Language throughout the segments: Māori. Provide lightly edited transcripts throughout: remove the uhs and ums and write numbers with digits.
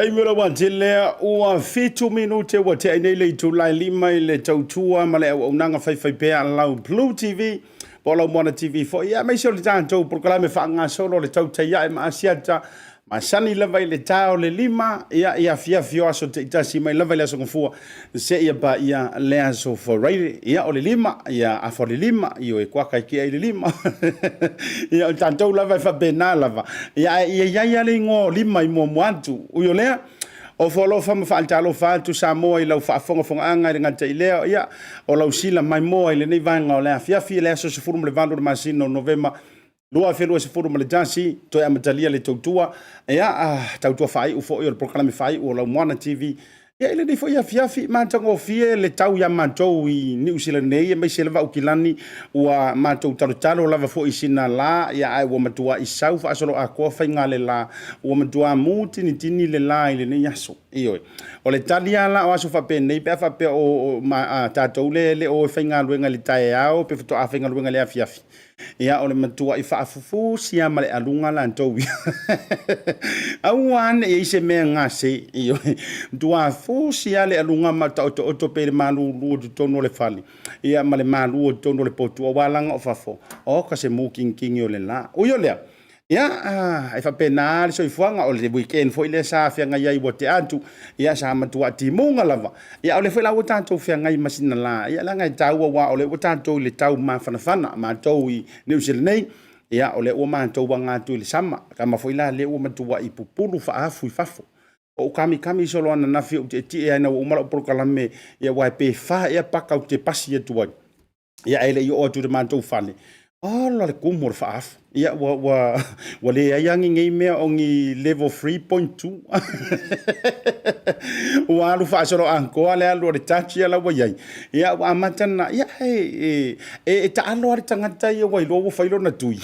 Taimura wa jelea ua fitu minute wa te ainele tu lai lima le tautua ma le au nanga fai pea lau Blue TV Polo Moana TV fo ia mai sio le tanto programa fa nga solo le tau te ia ma asiata ma sani lava le tau le lima ia fia fio aso te tasi mai lava le aso ngfua se ia ba ia le aso for right ia o le lima ia a for le lima io e kwa kai ki le lima ia tanto lava fa bena lava ia le ngo lima i mo moantu o yo le o folo fa ma talo fa tu sa mo i lau fa fonga anga nga te leo ia o lau sila mai mo i le nei vanga o le fia le aso se furum le valo de masino novema Lua felua se foru male jansi to e amatalia le tautua tautua fai u fo i o programa fai o la Moana TV ia ile nei fo ia fiafi mantango fie le tau ia mantou i New Zealand nei mai se lava ukilani ua mantou talo lava fo i sina la ia ai ua matua i sau fa solo a ko fa ngale la ua matua muti ni tini le la ile nei aso io o le talia la o aso fa pe nei pe fa pe o tatou le o fa ngalo ngali tae ao pe foto a fa ngalo ngali a fiafi ia o le matua i whaafufu sia male alunga la antowi. Auan e ise mea ngase i tua fu sia le alunga mata o pere malu luo tu tono le fali. Ia male malu o tono le potu o walanga o fafo. O ka se mu king o le la. Uyo lea. Ia ai fa pena le so ifuanga o le weekend fo ile sa fia ngai wo te atu ia sa matua timunga lava ia o le foi la o tanto fia ngai masina la ia la ngai tau wa o le o tanto le tau ma fana ma tau i New Zealand nei ia o le o ma tau wanga tu le sama kama foi la le o matua i pupulu fa afu i fafo o kami solo ana na fi o te ti na o mala prokalame ia wa pe fa ia paka o te pasi e tuai ia ele i o tu de ma tau fale la le kumor fa af ia wa le yangi ngai mea o ngi level 3.2 Ua alu whaasoro ankoa le alu ore tachi ala wa iai. Ia ua amatana, ia e ta alo ari tangata ia wai logo whailo na tui.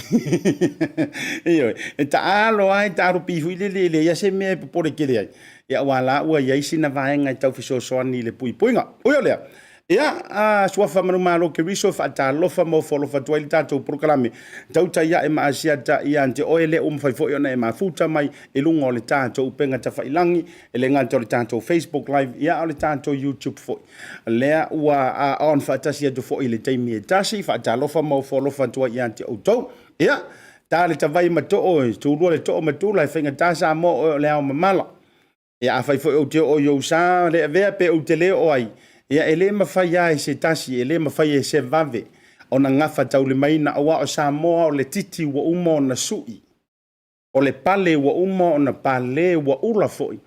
E ta alo ai ta aro pihu ile ia se mea pepore kere ai. Ia ua la ua iai sina vaenga i tau fiso soani le pui puinga. Uyo lea. Ia sua whamanu malo ke riso whaata lofa mo folofa tuai tātou proklame. Tauta ia e maasia ta ia ante oele umwhaifo iona e mafuta mai e lunga o le tātou upenga ta whailangi e le ngata o le tātou Facebook live ia o le tātou YouTube foi. Lea ua on whaatasi atu foi le teimi e tasi whaata lofa mo folofa tuai ia ante outou. Ia tā le tawai matoo e tūrua le too matula e whainga tāsa mo o le ao mamala. Ia a whaifo o te o yo sa le vea pe o te leo o ai. Ia ele mawhai ai se tasi, ele mawhai e se vave. O na ngafa tau le maina awa o Samoa o le titi wa umo o na sui. O le pale wa umo o na pale wa ula foi.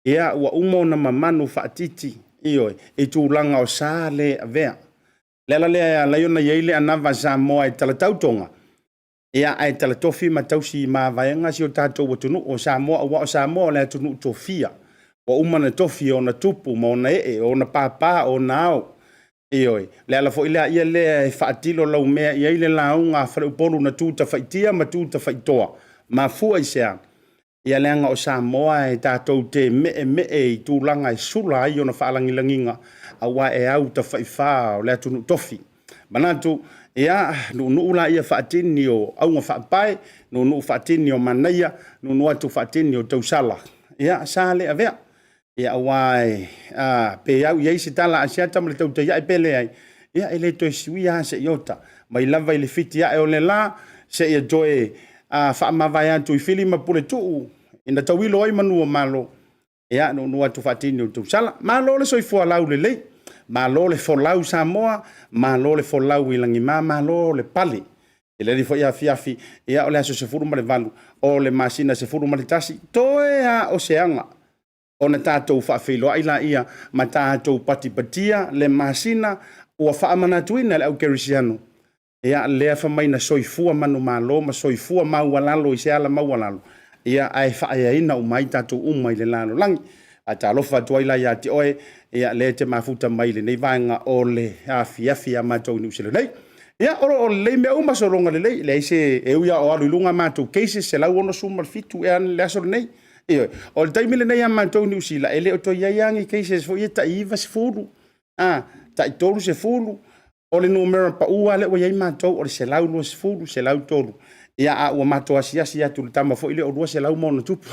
Ia wa umo o na mamanu whaatiti. Ioi, e tūlanga o sa le avea. Lela lea laiona yeile anava Samoa e tala tautonga. Ia ai tala tofi ma tausi ma vaenga si o tātou wa tunu o Samoa awa o Samoa o le tunu tofia. O umana tofi o na tupu, ma o na o na papa, o na au. Ioi, le ala fo ilea ia lea e whaatilo lau mea, ia ile la unga whare upolu na tūta whaitia, ma tūta whaitoa. Ma fua i sea, ia leanga o Samoa e tātou te me i tūlanga e sula ai o na whaalangilanginga, a wa e au ta whaiwha o lea tunu tofi. Manatu, ia, nu ula ia whaatini o aunga whaapai, nu whaatini o manaia, nu atu whaatini o tausala. Ia, sa le avea. Ia wai pe au ia se tala asia tam le tau te ia pele ai ia ele to sui a se iota mai lava ile fiti ia o le la se ia joe fa ma vai atu i fili ma pule tu ina tawilo ai manu malo ia no atu fatini tu sala malo le soi fo lau le malo le fo lau Samoa malo le fo lau ilangi malo le pali ele li fo ia fiafi ia o le aso se furu ma le valu o le masina se furu ma le tasi toe a oseanga ona tātou whaafilo ai la ia ma tātou patipatia le masina ua whaamanatuina le au kerisiano. Ia lea whamaina soifua manu malo ma soifua mau alalo i se ala mau alalo. Ia ai whaaina umai tātou umai le lalo langi. A tā lofa tuai la ia te oe ia le te mafuta mai le nei vaenga o le afiafi a mātou ni usele nei. Ia o le mea umasoronga le lei le ise e uia o alu ilunga mātou cases se lau ono suma fitu e an le asoro nei. Iyo, o le taimile nei ama tau ni usila, ele o to iaiangi cases fo ia ta iwa se fulu, ta i tolu se fulu, o le numera pa ua le o iai mātou, o le se lau lua se fulu, se lau tolu. Ia a ua mātou asiasi atu le tama fo ile o lua se lau mona tupu.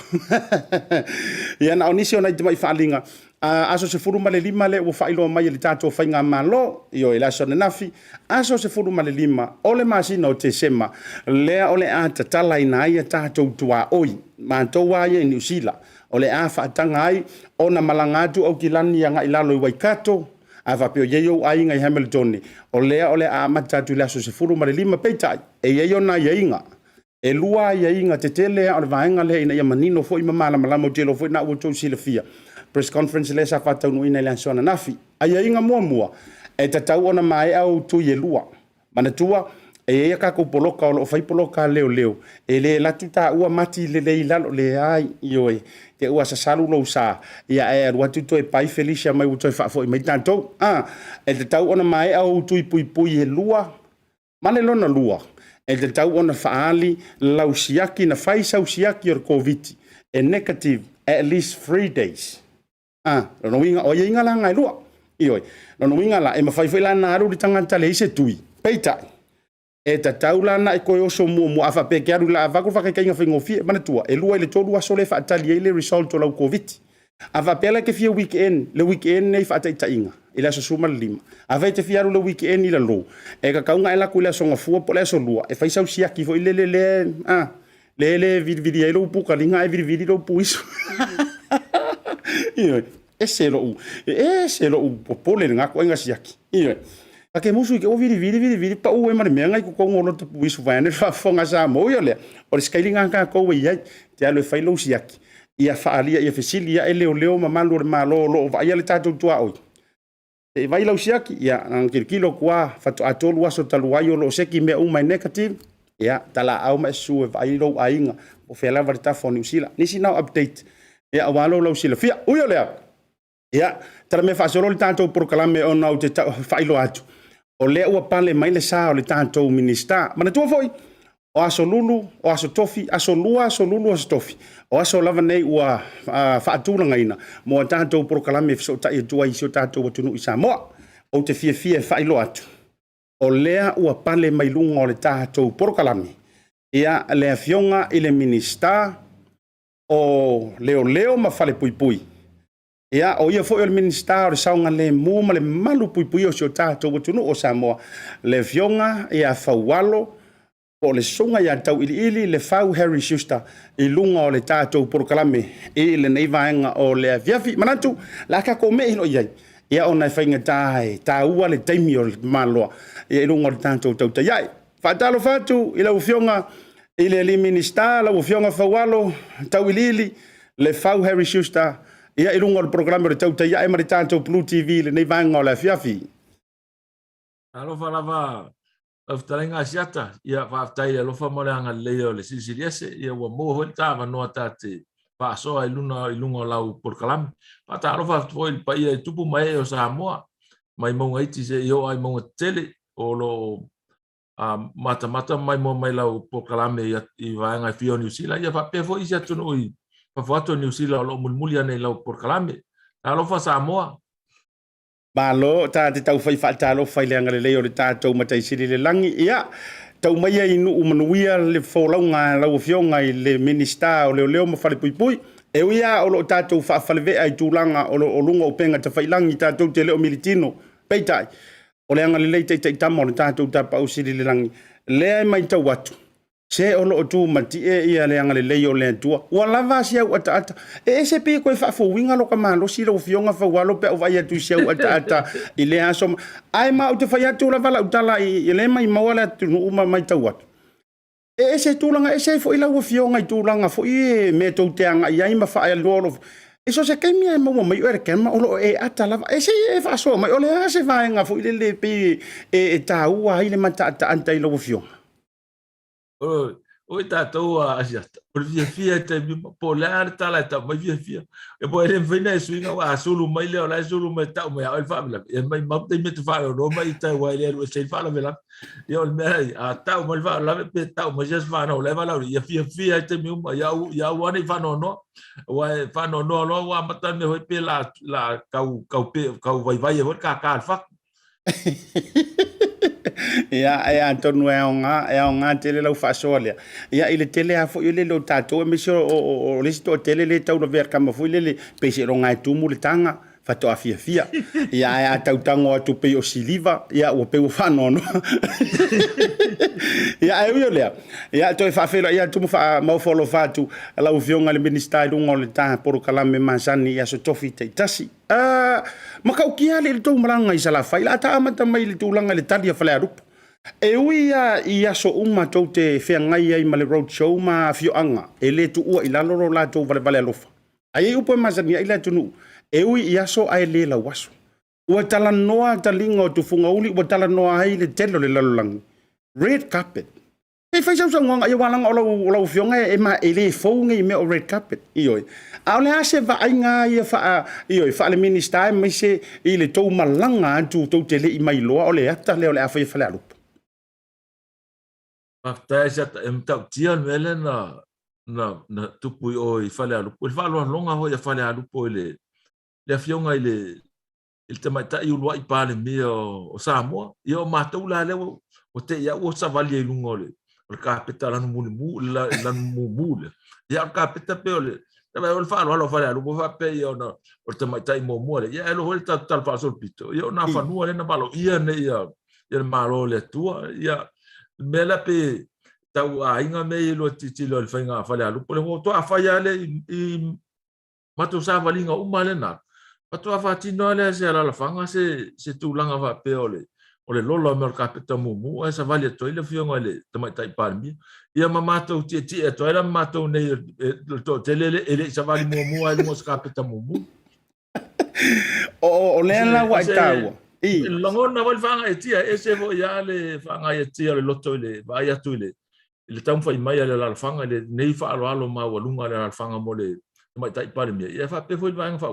Ia na o nisi o nai te mai whaalinga, aso se fulu ma le lima le ua whailo mai le tātou whainga malo, iyo e laso ne nafi, aso se fulu ma le lima, o le masina o te sema, lea o le a tatala ina ia tātou tua oi, mātou aia i New Zealand, o le a whaatanga ai, o na malangatu au ki lani anga i lalo i Waikato, a whapeo yeio ai ngai Hamilton, o lea a matatu le aso se fulu ma le lima peitai, e yeio na ieinga, e lua ieinga te tele o le vaenga le ina ia manino fo i mamala malamo telo fo i na ua tau sila fia. Press conference le sa fatau no ina le ansona nafi. Ai inga mua e tatau ona mai au tu ye lua. Mana tua e ka ko poloka o fai poloka leo. E le latu ta ua mati le lalo le ai ioi. Te ua sa salu lo sa. Ia e watu to e pai Felicia mai uto fa fo mai tanto. E tatau ona mai au tu pui e lua. Mane lona lua. E tatau ona faali lausiaki na fai sausiaki or COVID. E negative at least 3 days. No winga o inga la ngai lua. Ioi. No winga la e mafai foi la na aru tangata le se tui. Peita. E tatau la na e koe oso mo afa pe ke aru la ava ko fa ke inga fingo fi mana tua. E lua le tolu aso le fa tali le result o la COVID. Ava pela ke fia weekend, le weekend nei fa ta inga. Ila so suma lima. Ava te fia le weekend ila lo. E ka kaunga ela ku ila so ngafua po le so lua. E fai sau siaki fo le le vidi elo puka linga e vidi lo puiso. Ioi. Ese lo u popole nga ko nga siaki. Ioi. Ake musu ke o vidi pa u e mare menga ko ngolo to puiso va ne fa fonga sa mo yo le. O scaling nga ko we ia te alo fai lo siaki. Ia faalia ia fesilia e leo mamalu malo va ia le tatu tua oi. E vai lau siaki ia ngir kilo kwa fatu atolu aso taluayo lo seki me umai negative. Ia tala au ma su e vai lo ainga o fela varta fo New Zealand. Nisi now update. Ia awalo lau sila fia uyo lea. ia tara me faasolo le tatou proklame ona o te failo atu o lea ua pale mai le sa o le tatou minista manatua foi o aso lulu o aso tofi aso lua aso lulu aso tofi o aso lava nei ua faatulaga mo tatou proklame fesootaʻi atua isi o tatou atunuu i Samoa o te fiafia failo atu o lea ua pale mai luga o le tatou proklame ia le afioga i le minista o leoleo ma fale puipui ia o ia foʻi o le minista o le saoga lemu ma le malu puipui o sio tatou atunuu o Samoa le afioga ia faualo o le sunga ia tau ili le fau Harry Schuster i lunga o le tatou proklame i le nei vaenga o le afiafi manatu la ka ko me ilo iai ia ona fainga tae ta ua le taimi o le maloa ia i lunga o le tatou tauta iai fatalo fatu i la ufionga i le minista la ufionga faualo tau ili le fau Harry Schuster ia i lunga o le proklame o le tauta iai ma le tatou Blue TV le nei vaenga o le afiafi alofa lava aftalenga siata ia faaftai le alofa mo le anga leo le sisiliese ia ua mo hoi tava noa tate paasoa i lunga o lau porkalam pata alofa foi il paia i tupu mai o Samoa mai maunga iti se io ai maunga tele o lo mata mai mo mai lau porkalam i vaenga i fio New Zealand ia fape foi isi atunu i fafuato New Zealand o lo mulmulia nei lau porkalam alofa Samoa Malo ta te tau fai faatalo fai le anga le o le tatou mataisili le langi ia tau mai ai nu manuia le folaunga lau fionga i le minista o leo ma fale puipui e uia o lo tatou faafalevea i tūlanga o lunga o penga ta failangi tatou te leo militino peitai o le anga le lei teitai tama o le tatou tapausili le langi lea mai tau atu se o lo tu mati ia le anga le lei o le tua ua lava sia u ata e se pe ko fa fo winga lo kamalo si lo fionga fa walo pe o vai atu sia u ata i le aso ai ma o te fa atu la vala utala i le mai mawala tu uma mai tawat e se tulanga e se fo ila u fionga i tulanga fo i me to te anga ia ma fa lo lo e so se ke mi mo mai o ke ma o lo e ata lava e se e fa so mai o le se va nga fo i le pe e ta u ai le mata anta i lo fionga o tātou a asiata. O le fia te po lea le tala e tau mai fia. E po ere mwhina e suinga wa asulu mai leo la e sulu mai tau mai au e whamila. E mai mauta i me te whare o no mai i tau wai lea rua se i whala me la. I o le mea a tau mai whare la pe tau mai jes whana o lewa lauri. Ia fia e te miuma. Ia wane whano no. Wa e whano no lo wa mata me hoi pe la kau vai e hoi ka whak. ia tonu e onga tele lau fasoalia ia ile tele a fo ile lo tato me so o le sto tele le tau no ver kama fo ile pe se ronga tumu le tanga fato afia ia tau tango atu pe o siliva ia o pe o fano no ia e le ia to fa felo ia tumu fa mau folo fatu lau fionga le ministai lungo le ta por kalame masani ia so tofi te tasi makau kia le tau maranga i sala fai la ta amata mai le tulanga le talia fale arupu e uia ia so uma tau te whiangai ai ma le road show ma fioanga e le tu ua i laloro la tau vale alofa ai upo e masani ai la tunu e ui ia so ai le la waso ua tala noa talinga o tu funga uli ua tala noa ai le telo le lalolangi red carpet e fai sau ngonga ia walanga o lau fionga e ma e le founga i me o red carpet ioi a le ase va ainga ia fa ioi fa le minister mai se i le tau malanga tu tau te le i mai loa o le ata le o le afai fale alupa Paktai sata em tau tian mele na tupu o i fale alupo. Il falo longa ho ia fale alupo le fionga il te mai tai ulua i pale mi o Samoa. Ia o mātou la leo o te ia o savali i lunga ole. O le kāpeta lanu mule. Ia o kāpeta pe ole. Ia o le falo halo fale alupo fa pe ia o te mai tai mo le. Ia elo hole tal fasol pito. Ia o na fanua le na malo. Ia ne ia le malo le tua. Ia mela pe tau a inga me lo titilo le fainga fale alu po le to a faia le i matu sa valinga umale na matu a fatino le se la fanga se tulanga va pe ole lolo me ka peta mumu e sa vale to ile fionga le tamai tai parmi ia mama to ti e to era mato ne to telele ele sa vale mumu ai mo ska peta mumu o le la wa tau Longona wal fanga e tia e se vo ya le fanga e tia le loto le vai atu le tau fai mai le la fanga le nei fa alo ma walunga le fanga mo le mai tai pare mi e fa pe foi vai fa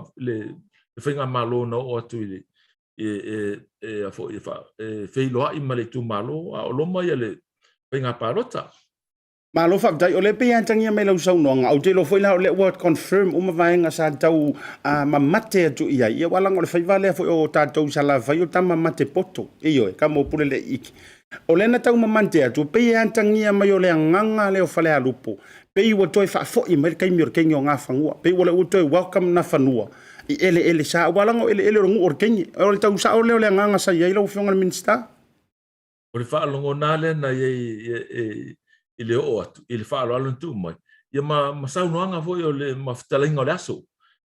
whainga malo na o atu a fo i fa whailoa i male tu malo a o loma ia le whainga parota. Malo fa dai ole pe antangia me lau sau nonga au te lo foi la le word confirm uma vaenga sa tau ma mate atu ia ia wala ngole fai vale fo o tatou sala fai o tama mate poto iyo ka mo pule le iki ole na tau ma mante atu pe antangia mai ole nganga le o fale alupo pe wo toi fa fo i mer kai mir kenyo nga fangua pe ole o toi welcome na fanua i ele sa wala ngo ele ngu or kenyi ole tau sa ole nganga sa ia lo fonga minsta ole fa longo nale na ye i le o atu, i le whaalo alu tu mai. Ia ma saunoanga foi o le mawhitalinga o le aso.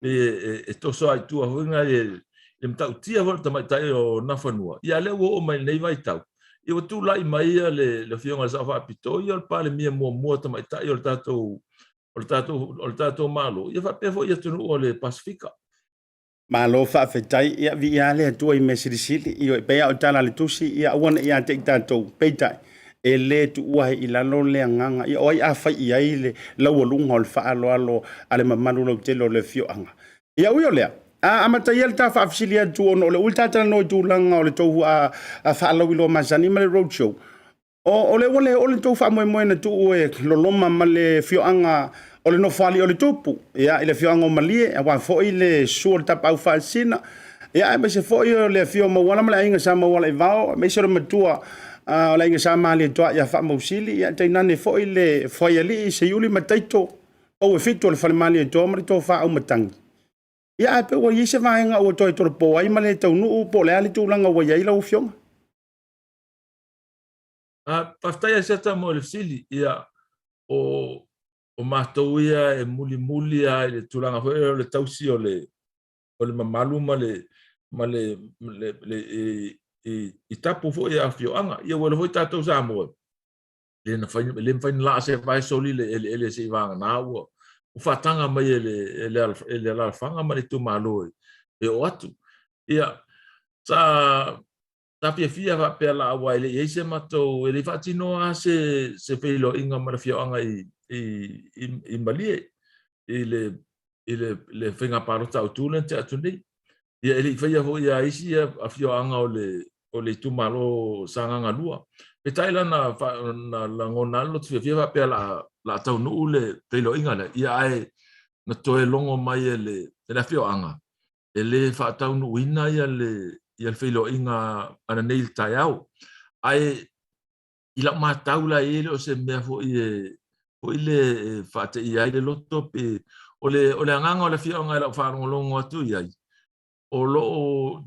E toso ai tua huinga le mtau tia hoi tamai tai o nawhanua. Ia le o mai nei vai tau. I wa tu lai mai ia le whionga sa wha pito, ia le pale mia mua tamai tai o le tatou malo. Ia wha pefo ia tunu o le Pasifika. Malo fa fetai ia vi ia le tua i mesirisili i o pea o tala le tusi ia wana ia te tatou peitai. E le tu uahe i lalo le anganga i oi a fai i aile lau alunga o le wha alo ale mamalu lau telo le fio anga. Ia ui o lea, a mata ia le ta wha afisilia tu ono o le ultatana no i tūlanga o le tohu a wha alau ilo mazani ma le roadshow. O le tohu wha moe na tu ue loloma ma le fio anga o le nofali o le tupu. Ia i le fio anga o malie, a wa fo i le sua le tapa au wha sina. Ia e se fo i le fio mawala ma le ainga sa mawala i vao, me se le matua la inga sa mali toa ia fa mausili ia tainane fo ile foi ali se yuli mataito o fito le fale mali toa mari to fa o matangi ia pe o yese vaenga o to to po ai male to nu po le ali tu langa o ia ila o fiong Paftai se ta mo le sili ia o matou ia e muli ia le tulanga foi le tausi o le mamalu i tapu fo ia fioanga ia wala foi tatou sa mo le fai la se vai soli le se vanga na o fatanga mai ele la fanga mai tu malo e o atu ia sa fia va pe la wa ele e se mato ele fatino a se felo inga mai fioanga i malie le finga parota o tulente atuni ia ele fai ho ia isi a fioanga o le tumalo sanga lua pe taila na ngona lo fia va pe la tau no le pelo inga le ia ai na toe longo mai le fioanga ele fa tau no ina ia le felo inga ana nei taiau ai ila ma taula ele o se me fo ile fa te ia le loto pe o le nganga o le fioanga la fa longo atu ia o lo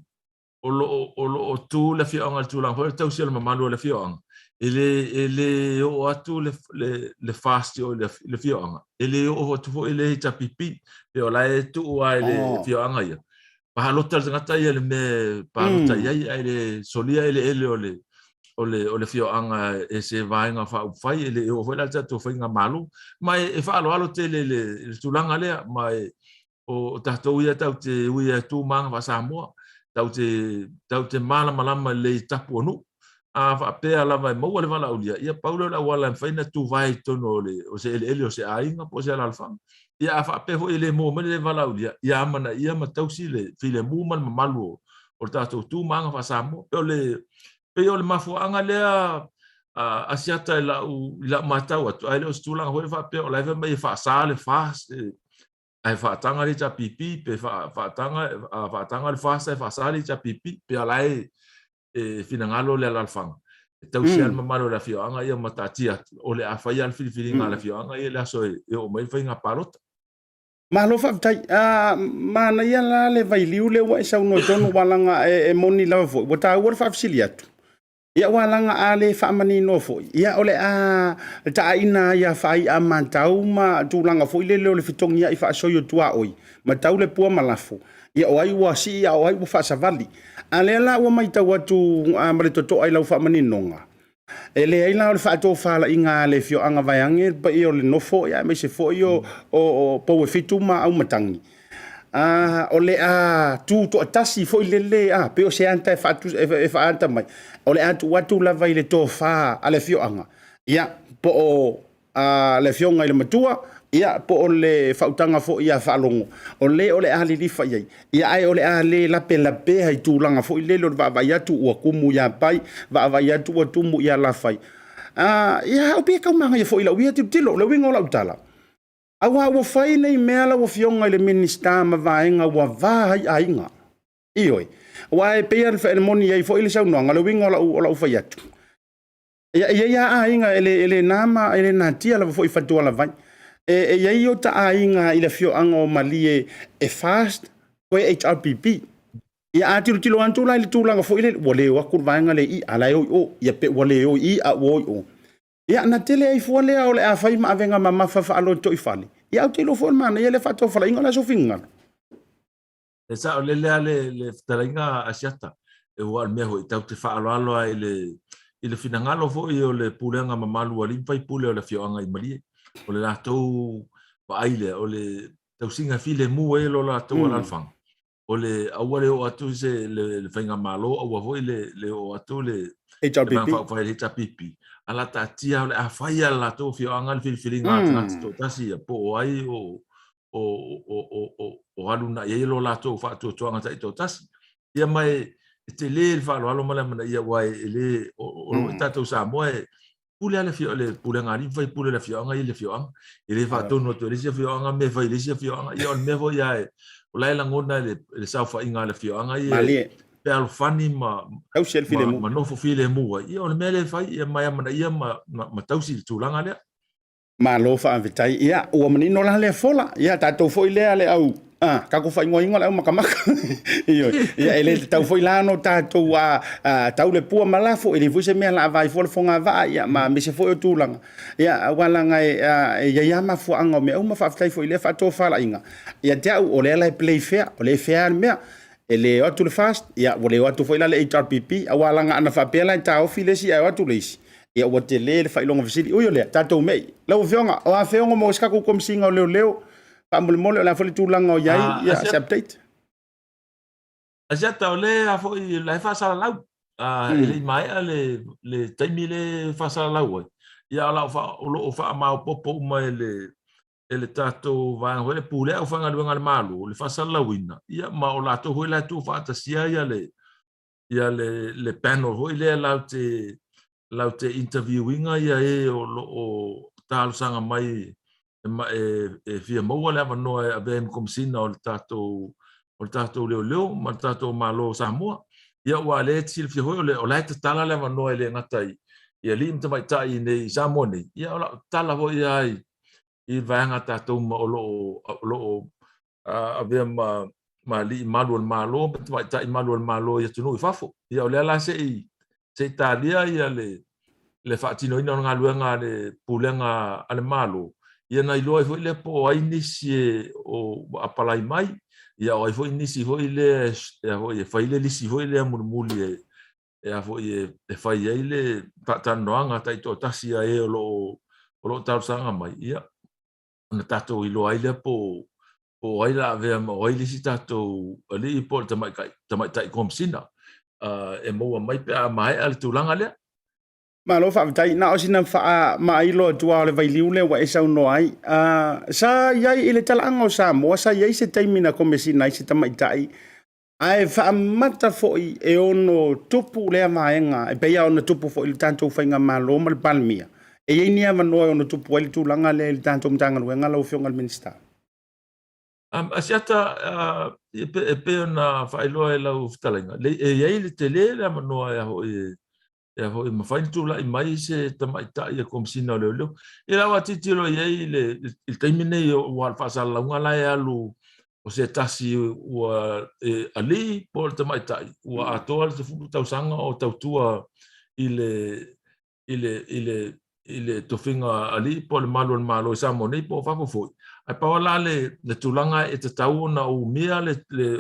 tu le fioanga tu lang ho tau sia le mamalu le fioanga ele o atu le fast o le fioanga ele o tu fo ele ta pipi e o la e tu ai le fioanga ia pa lo tal ngata ia le me pa lo ta ia ele solia ele o le fioanga e se vainga fa fai ele o foi la tu foi nga malu mai e fa lo te le tu langa le mai o tatou ia tau te uia tu manga va Samoa tau te malama le tapu onu a fa pe ala vai mo le vala ulia ia paulo la wala faina tu vai tono o se ele o se ainga po se ala alfa ia fa pe ho ele mo le vala ulia ia mana ia ma tau si le file mu mal malu o tatou tu manga va Samoa pe o le mafuanga le a siata la matau atu ai le stulanga ho fa pe o la mai fa sale fast ai fa tanga le pipi pe fa tanga le fasa fa sali pipi pe alai finangalo le alfang tau sia mamalo la fioanga ia matatia o le afai al filifilinga la fioanga ia la so e o mai fainga parota malo fa tai mana ia la le vai liu le wa sa no tonu walanga e moni la fo bota war fa fsiliatu ia walanga ale fa mani no fo ia ole ta ina ia fa i amantau ma tu langa fo ile le fitongi ia fa so yo tua oi ma tau le pua malafo ia o ai wa si ia o ai fa savali ale la wa mai tau atu ma le toto ai la fa mani nonga ele ai la fa to fa la inga le fio anga vai ange pa io le no fo ia me se fo io o po fitu ma au matangi ole tu to tasi foi lele pe o se anta fa tu fa anta mai ole atu watu la vai le to fa ale fio anga ia po le fionga le matua ia po o le fautanga fo ia falongo o le ali li fa ia ai o le ale la pe hai tulanga fo le lo va ia tu o kumu ia pai va ia tu o tumu ia la fai ia o pe ka manga ia fo ila ia tilo le wingo la utala awa wo fai nei mela wo fionga le minista ma vaenga wa va ainga ioi wa e pe al fa moni ia fo ile sa no ngalo wingo la fai atu ia ainga ele nama ele natia la fo i fatua la vai ia io ta ainga ile fio anga o malie fast ko HRPP ia tilo antu la le tulanga fo ile wole wa ku vaenga le i ala o ia pe wole o i a o ia na tele ai fo le o le a fai ma venga mama fa alo to i fali ia tilo fo mana ia le fato fala inga la so finga Esa o le taringa asiata e wa me ho tau te fa alo ile finangalo fo i o le pulenga mamalu ali fai pule o le fioanga i mali o le latou pa aile o le tau singa file mu e lo latou ala fang o le awale o atu se le fainga malo o wa le o atu le HRPP fa le HRPP ala tatia o le afai ala latou fioanga le filinga ngati to tasi po ai o aluna ia lo latou fa to ngata to tasi ia mai te le fa lo mala mana ia wai le o tatou sa mo pule ale fio le pule ngari vai pule le fio anga ile fio anga ile fa tono to le fio anga me vai le fio anga ia me vo ia o lai la ngona le sa fa inga le fio anga ia pe al fani ma au sel file mu ma no fo file mu ia o me le fai ia mai mana ia ma tausi tu langa le ma lo fa vitai ia o menino la le fola ia tatou foi le ale au ka ko fai ngoinga la makamaka ia ele tau foi lano tatou tau le pua malafo ele foi se me la vai fo fonga va ia ma me se foi tu langa ia wala ngai ia ma fo anga me uma fa vitai foi le fa to fa la inga ia te o le la play fair o le fair me ele o tu le fast ia o le o tu foi la le HRPP awala nga na fa pela ta o file si ia o tu le ia o te le fa ilonga visiti o yo le tatou mei lo fionga o a fionga mo ska ko komsinga o leo pamulmole la fo le tulanga o yai ia se update asiata o le a fo i la fa sala lau ele mai le taimi le fa sala lau ia la fa o fa ma popo mai ele tatou va ho le pule o fa ngal malu le fa sala wina ia ma o la to ho la tu fa ta sia ia le panel ho ile lau te interviewinga ia o talo sanga mai fia maua le avanoa e avem komsina o le tatou leo ma le tatou malo Samoa ia ua le tili fia hoi o le tala le avanoa le ngata ia li mta mai tai nei Samoa nei ia o tala hoi ai i vaenga tatou ma o loo avem ma li malu al malo mta mai tai malu al malo ia tunu i fafo ia o le ala se Italia ia le faatino ina nga luenga le pulenga ale malo ia na ilo ai foi le po ai nisi o apalai mai ia ai foi nisi foi le foi fai le lisi foi le murmuli e foi fai ele patanoanga tai to tasia e lo tau sanga mai ia na tato ilo ai le po ai la ve mo ai lisi tato ali po tamai tai komsina e mo mai pe mai al tulanga le ma lo fa vitai na o sina fa ma ilo tua le vai liule wa esa no ai sa yai ile talanga o sa mo sa yai se taimina komesina se tamaitai ai fa mata foi e ono tupu le maenga e pe ia ono tupu foi le tanto fainga malo mal palmia e ia ni ava no ono tupu ile tulanga le tanto mtanga luenga lo fionga al minister asiata e pe na fa ilo e lau ftalenga le ia ile tele le manoa e ho ma fai tu la mai se tamai ta ia komsina le e la wati tilo ia il taimine o fa sala nga la ya lu o se tasi o ali por tamai ta o atol se fu tau sanga o tau tua ile tofinga ali por malo sa mo nei po fa fo ai pa la le tulanga e te tau na o mia le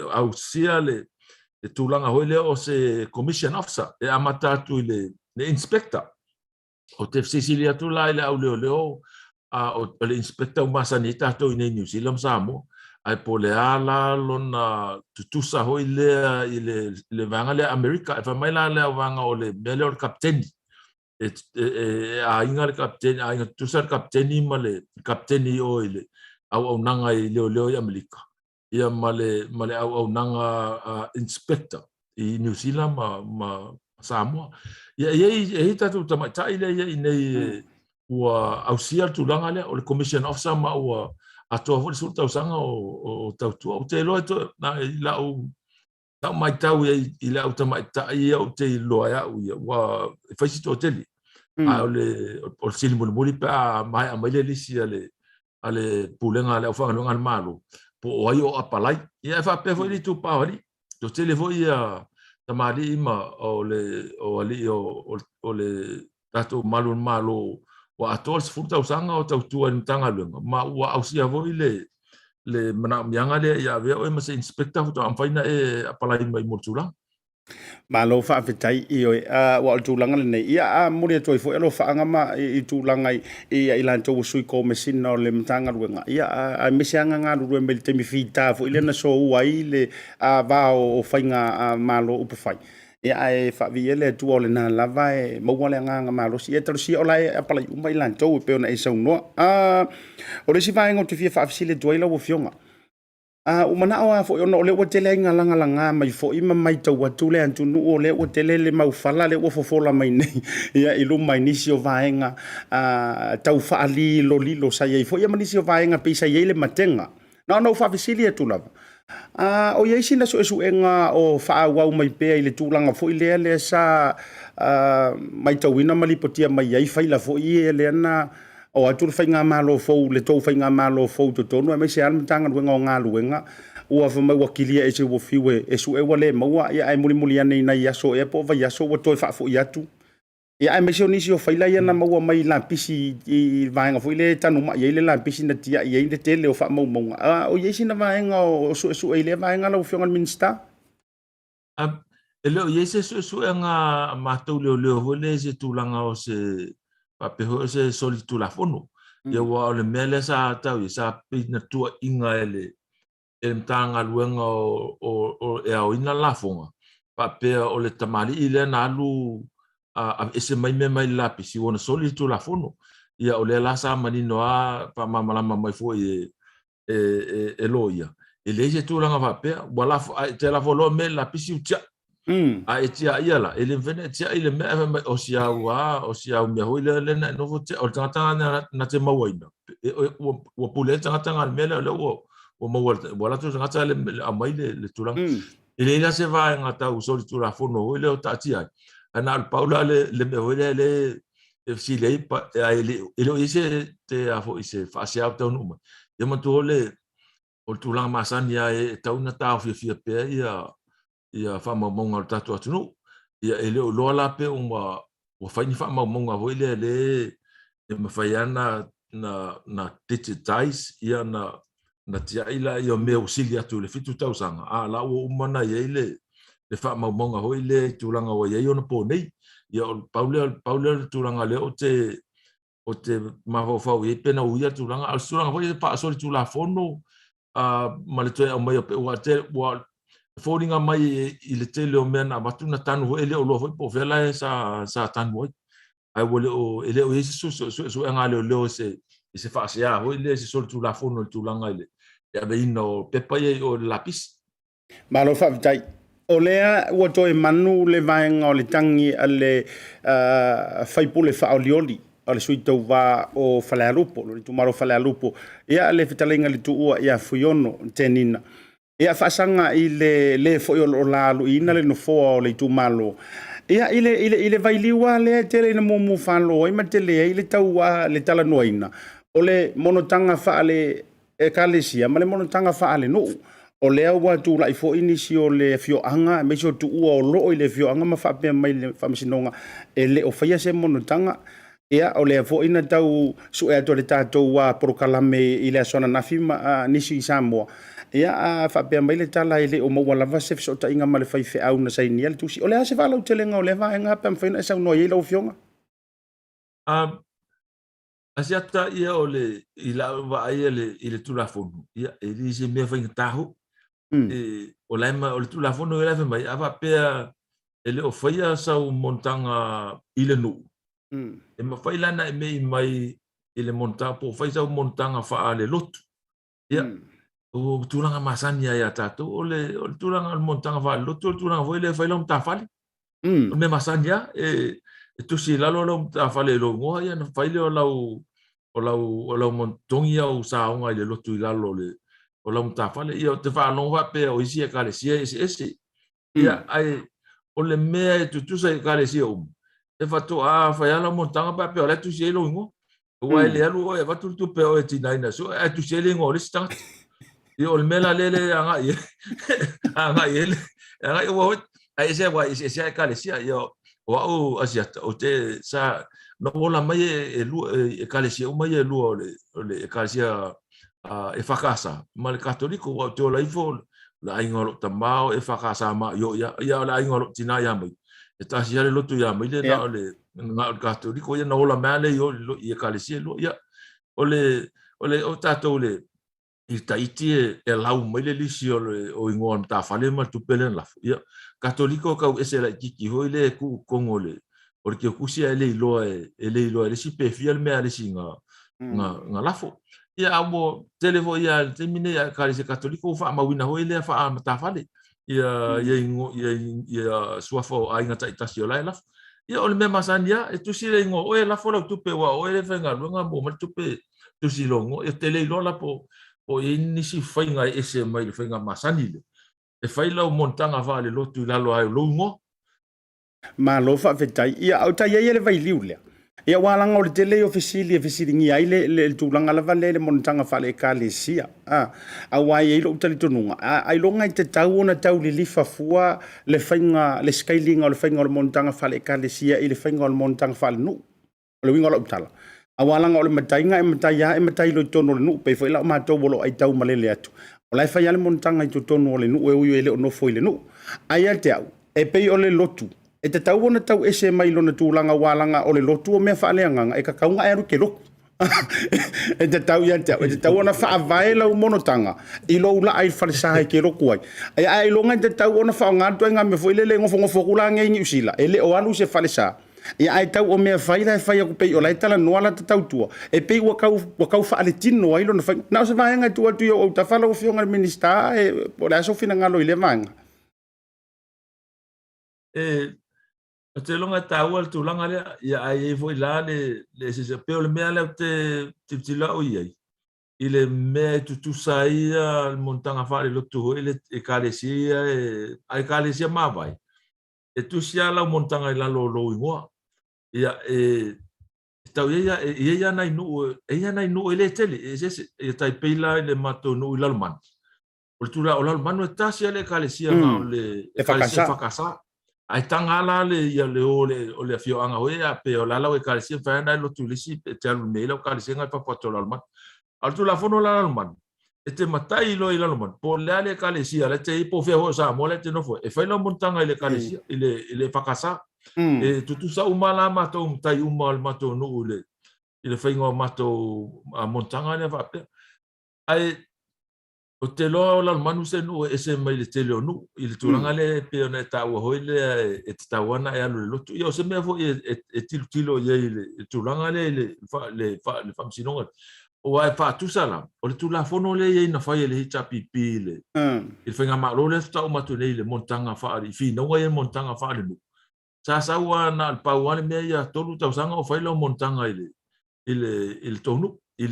au sia le tulanga hoile o se commission officer e amata tu le inspector o te Cecilia tu la ile au leo o le inspector masanita to in New Zealand samo ai pole ala lona tutusa hoile ile vanga le America e fa mai la le vanga o le mele o captain a inga le kapten a inga tusar kapteni male kapteni o ile au nanga i leo i Amerika ia male au nanga inspector i New Zealand ma Samoa ia tatu tamaita ile ia nei ua ausia tulanga le o le commission officer ma ua atoa fo sul tau sanga o tau tu o te loa to na la o tau mai tau i la o tamaita ia o te loa ia ua faisi to teli a o sili muli pa mai a mai le lisi ale pulenga le ofanga ngal malo po o ai o apalai ia fa pe foi tu pa ali to tele foi ia tamali ma o le tato malo wa atol futa usanga o tau tua tanga lunga ma wa ausia voi le mana mianga le ia ve o mas inspector to am faina e apalai mai mortula Malo fa fetai i o wa tulanga le nei ia muri toi fo elo fa nga ma i tulanga i ilan to sui ko mesin no le mtanga ruanga ia a mesianga nga ru me te mi fita fo ile na so wai le va o fainga malo upu fai ia e fa vi ele tu ole na lava e mo wale nga malo si etro si ola e pala umba ilan to pe na isa no o le si va ngo te fi fa fisile tu ila wo fionga umana awa fo ono le o tele langa mai fo ima mai tau atu le antu nu o le o tele le mau fala le o fofola mai nei ia ilu mai nisi o vaenga tau faali lo sa ia fo ia manisi o vaenga pe sa ia le matenga no fa visili tu lava o ia sina so esu enga o fa wa mai pe ile tulanga fo ile le sa mai tau ina mali potia mai ia faila fo ia le na o atu fainga malo fo le to fainga malo fo to tonu me se al tanga wenga nga luenga o fa mai wakilia e se wo fiwe e su e wale maua ia ai muli ane na ia so e po va ia so wo to fa fo ia tu ia ai me se onisi o faila ia na maua mai la pisi i vaenga fo ile tanu ma ia ile la pisi na tia ia ile tele o fa mau o ia sina vaenga o su ile vaenga la o fionga minsta ele o ia se su nga matou leo ho le se tulanga o se pe ho se solitu la fono ia wa le mele sa tau sa pina tua inga ele tanga luenga o e au ina la fonga pa pe o le tamali ile na lu ese mai la pisi wona solitu la fono ia o le la sa manino a pa mama mai fo e loia ele se tu langa va pe wala te la volo me la pisi utia a etia iala ele vene tia ile me o sia me hoile le na no vote o tanga na te mawaina o pule tanga me le o mawal wala tu tanga le amai le tulang ele ila se va ngata u soli tu la fono hoile o tatia ana al paula le me hoile le si le pa ele o ise te afo ise fa sia o no e mo tu le o tulang masania e tauna ta fi pe ia fa mamonga tatu atunu ia ele o lola pe uma o faini fa mamonga ho ile le e mafaiana na digitize ia na tia ila ia me auxilia tu le fitu tausanga la o umana ia ile le fa mamonga ho ile tulanga o ia ona po nei ia Paulo tulanga le o te maho fa o pe na uia tulanga al tulanga ho pa so tu la fono ma le toe o mai pe o te fōringa mai i le tele o mea na matuna tanu ho ele o loa po vela e sa tanu ai wole o ele o ese so nga leo se whaasea ho ele se sol tu la fono tu langa ele ya be ino pepa ye o lapis malo whaavitai o lea ua toe manu le vaenga o le tangi a le whaipule whaolioli o le sui tau wā o whalealupo le tumaro whalealupo ia le whitalenga le tuua ia fuiono tenina ia fasanga i le fo o la lu ina le no fo o le tu malo ia ile vai liwa le tele na mo falo i ma tele ile tau le tala noina o le monotanga fa le e kalesia ma le monotanga fa le no o le wa tu la fo inisi o le fio anga me so tu o lo ile fio anga ma fa pe mai le fa sinonga ele o fa se monotanga ia o le fo ina tau su e to le tatou wa prokalame ile sona na fima nisi Samoa ia fa pe mai le tala ile o mo wala va se so ta inga male fai fe au na sai ni el tusi o le se va lo telenga o le va nga pe fa sa no ile o fionga asiata ia o le ila va ile tu la fono ia ele se me fa tahu o la ma o le tu la fono ile fa mai ava pe ele o faia sa o montanga ile no E mawhai lana e mei mai i le montanga po whai sau montanga wha le lotu. Ia, o tūranga masani ai a tātou, o le tūranga montanga wha le lotu, o le tūranga voi le whai lau mta whale. O me masani ia, e tusi lalo lau mta whale lo ngoa ia, na whai le o lau montongi au saonga i le lotu i lalo le, o lau mta whale. Ia, o te wha anong wape o isi e kare sia ese. Ia, ai, o le mea e tutusa e kare sia e whatu a whai ala montanga pa pe o le tusi e lo ingo. Ua ele alu o e watu tu pe o e tinaina. So e tusi e le ingo o le stangati. Ia o le mela lele anga i anga i ele. Anga i ua hoi. A ese wa ese e kare sia. Ia o au asiata. O te sa no ola mai e kare sia. O mai e lua o le kare sia e whakasa. Ma le katoliko o te ola ifo la ingolo tamao e whakasa ma yo ia la ingolo tina ia mai. E tasi ale lotu ia mai le na o le nga katoliko ia na ola male yo ia kalesia lo ia o tatou le i taiti e lau mai le lisi o ingoa mta whale ma tupele na lafu ia katoliko kau ese la kiki hoi le ku kongo le o le kia kusia e le iloa e le si pefia le mea le si nga lafu ia amo televo ia te mine ia kalese katoliko ufa mawina hoi le fa mta whale ia suafo a inga taitasi o lai lafu. Ia o le mea masania, e tusi le ingo, oe lafo lau tupe wa, oe le whainga luenga mo, ma tupe tusi longo, e te lei lola po e nisi whainga ese mai le whainga masani le. E whai lau montanga wha le lotu i lalo ai lo ingo. Ma lo fa fetai, ia au tai ia le vai liu lea. Ia walanga o le tele o fesili ngi ai le tūlanga lava le montanga wha le kalesia. A wai e lo utali tonunga. Ai longa i te tau ona tau li lifa fua le whainga, le scalinga o le whainga o le montanga wha le kalesia i le whainga o le montanga wha le nu. O le winga o la utala. A walanga o le matainga e matai lo i tono le nu. Pei fai lau mātou bolo ai tau malele atu. O lai whai ale montanga i to tono o le nu e uio e le o nofo i le nu. Ai al te au. E pei o le lotu. E te tau ona tau ese mai lona tūlanga wālanga o le lotu o mea whaaleanganga e ka kaunga e aru ke loku. E te tau ia tau. E te tau ona whaavae lau monotanga i lo ula ai whalisaha ke roku ai. E ai longa te tau ona whaongatua ngā me fwile le ngofo kula ngengi usila. E le o alu se whalisaha. E ai tau o mea whaila e whai aku pei o lai tala noala te tau tua. E pei wakau whaale tino ai lona whai. Nau se vaenga tua tui o ta whala o whionga minister e o le aso fina ngalo i le vaenga. O te longa tāua le tūlanga lea, ia ai e foi la le se peo le mea leo te tila o iai. I le mea tutusa ia le montanga whaare lotu hoi le e kālesia ai kālesia mawai. E tusia lau montanga i lalo lo ingoa. Ia tau ia nai nu e le tele, e tai peila i le mato nu i lalman. O le tūra o lalman e tasia le kālesia ngā o le kālesia whakasa. Ai tanga ala le ia le o le fio anga hoe a pe o lala o kalisia fa na lo tulisi te alu mela o kalisia ngai pa pato lalman al tu la fono lalman e te matai lo i lalman po le ale kalisia le te po fe ho sa mo le te no fo e fa no montanga ile kalisia ile fakasa e tu sa umala mato tai umal mato no ile fa ngo mato a montanga le va pe ai o te loa o lalmanu se nu e se mai le tele o nu i le tūranga le pe ona e tāua hoi le e te tāuana e alu le lotu ia o se mea fo e tilo i le tūranga le whamsinonga o ai whātusa la o le tūlafono le i na whai le hita pipi le i le whainga maro le tau matu nei le montanga whaari whinaunga i montanga whaari nu sa saua na al pauane mea ia tolu tausanga o whaila o montanga i le tonu i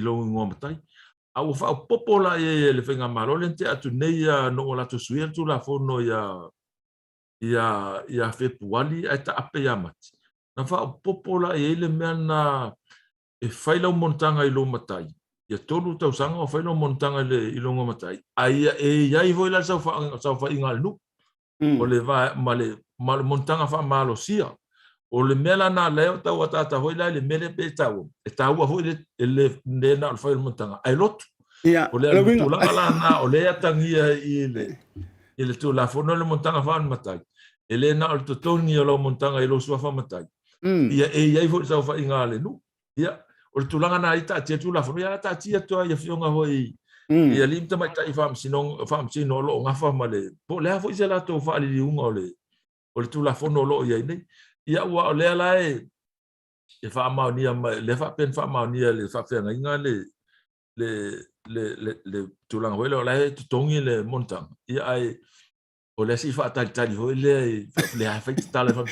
lo ingoa matai au fa popola e le fenga malo le te atu nei no la tu suia tu la fono ia fe puali ai ta ape ya mati na fa popola e le mena e faila o montanga i lo matai ia tolu tau sanga o faila o montanga i lo matai ai ia voi la sa fa inga nu o le va mal montanga fa malo sia o le mela na leo tau atata hoi la le mele pe tau e tau hoi le nena al fail montanga ai lot o le tula la na o le atangia i le tula fono le montanga fa matai ele na al totoni o lo montanga i lo sua fa matai ia ia hoi sa fa inga le nu ia o le tulanga na ita te tula fono ia ta tia to ia fionga hoi ia limta mai tai fa msino lo ngafa male po le hoi se la to fa li unga o le tula fono lo ia nei ia ua o lea lae e fa maunia le fa pen fa maunia le fa fe nga le tulang hoelo la e tongi le montang ia ai o le si fa tali ho le ha fa tala fa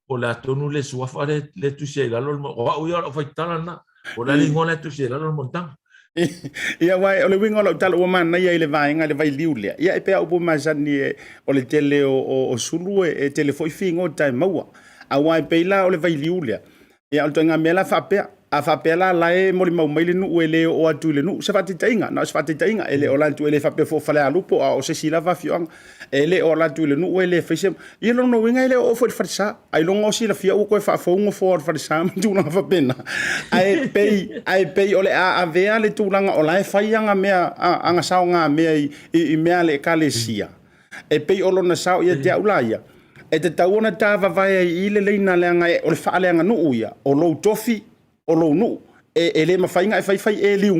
por la tonu le sua fa le tu se la lo o ia fa tala na o la lingo le tu se la lo montang ia wai o le winga lo tala o mana ia le vainga le vai liule ia e pe o ma sani o le tele o sulu e tele foi fingo tai maua a wai pe la o le vai liule ia o tanga mela fa pe a fa pela la e mo mau mai le nu ele o atu le nu se fati tainga na se fati tainga ele o la tu ele fa pe fo fale a lupo o se sila va fiong ele o la tu le nu ele fa se ia no winga ele o fo fa sa ai longo si la fia o ko fa fo ngo fo fa sa tu na fa pena ai pe o le a vea le tu langa o la e fa yanga me anga sa nga me i me le kalesia e pe o lo na sa ia te ulaia e te tauna ta va vai i le leina le nga o le fa le nga nu ia o lo tofi o lo nu e le mafainga e fai e liu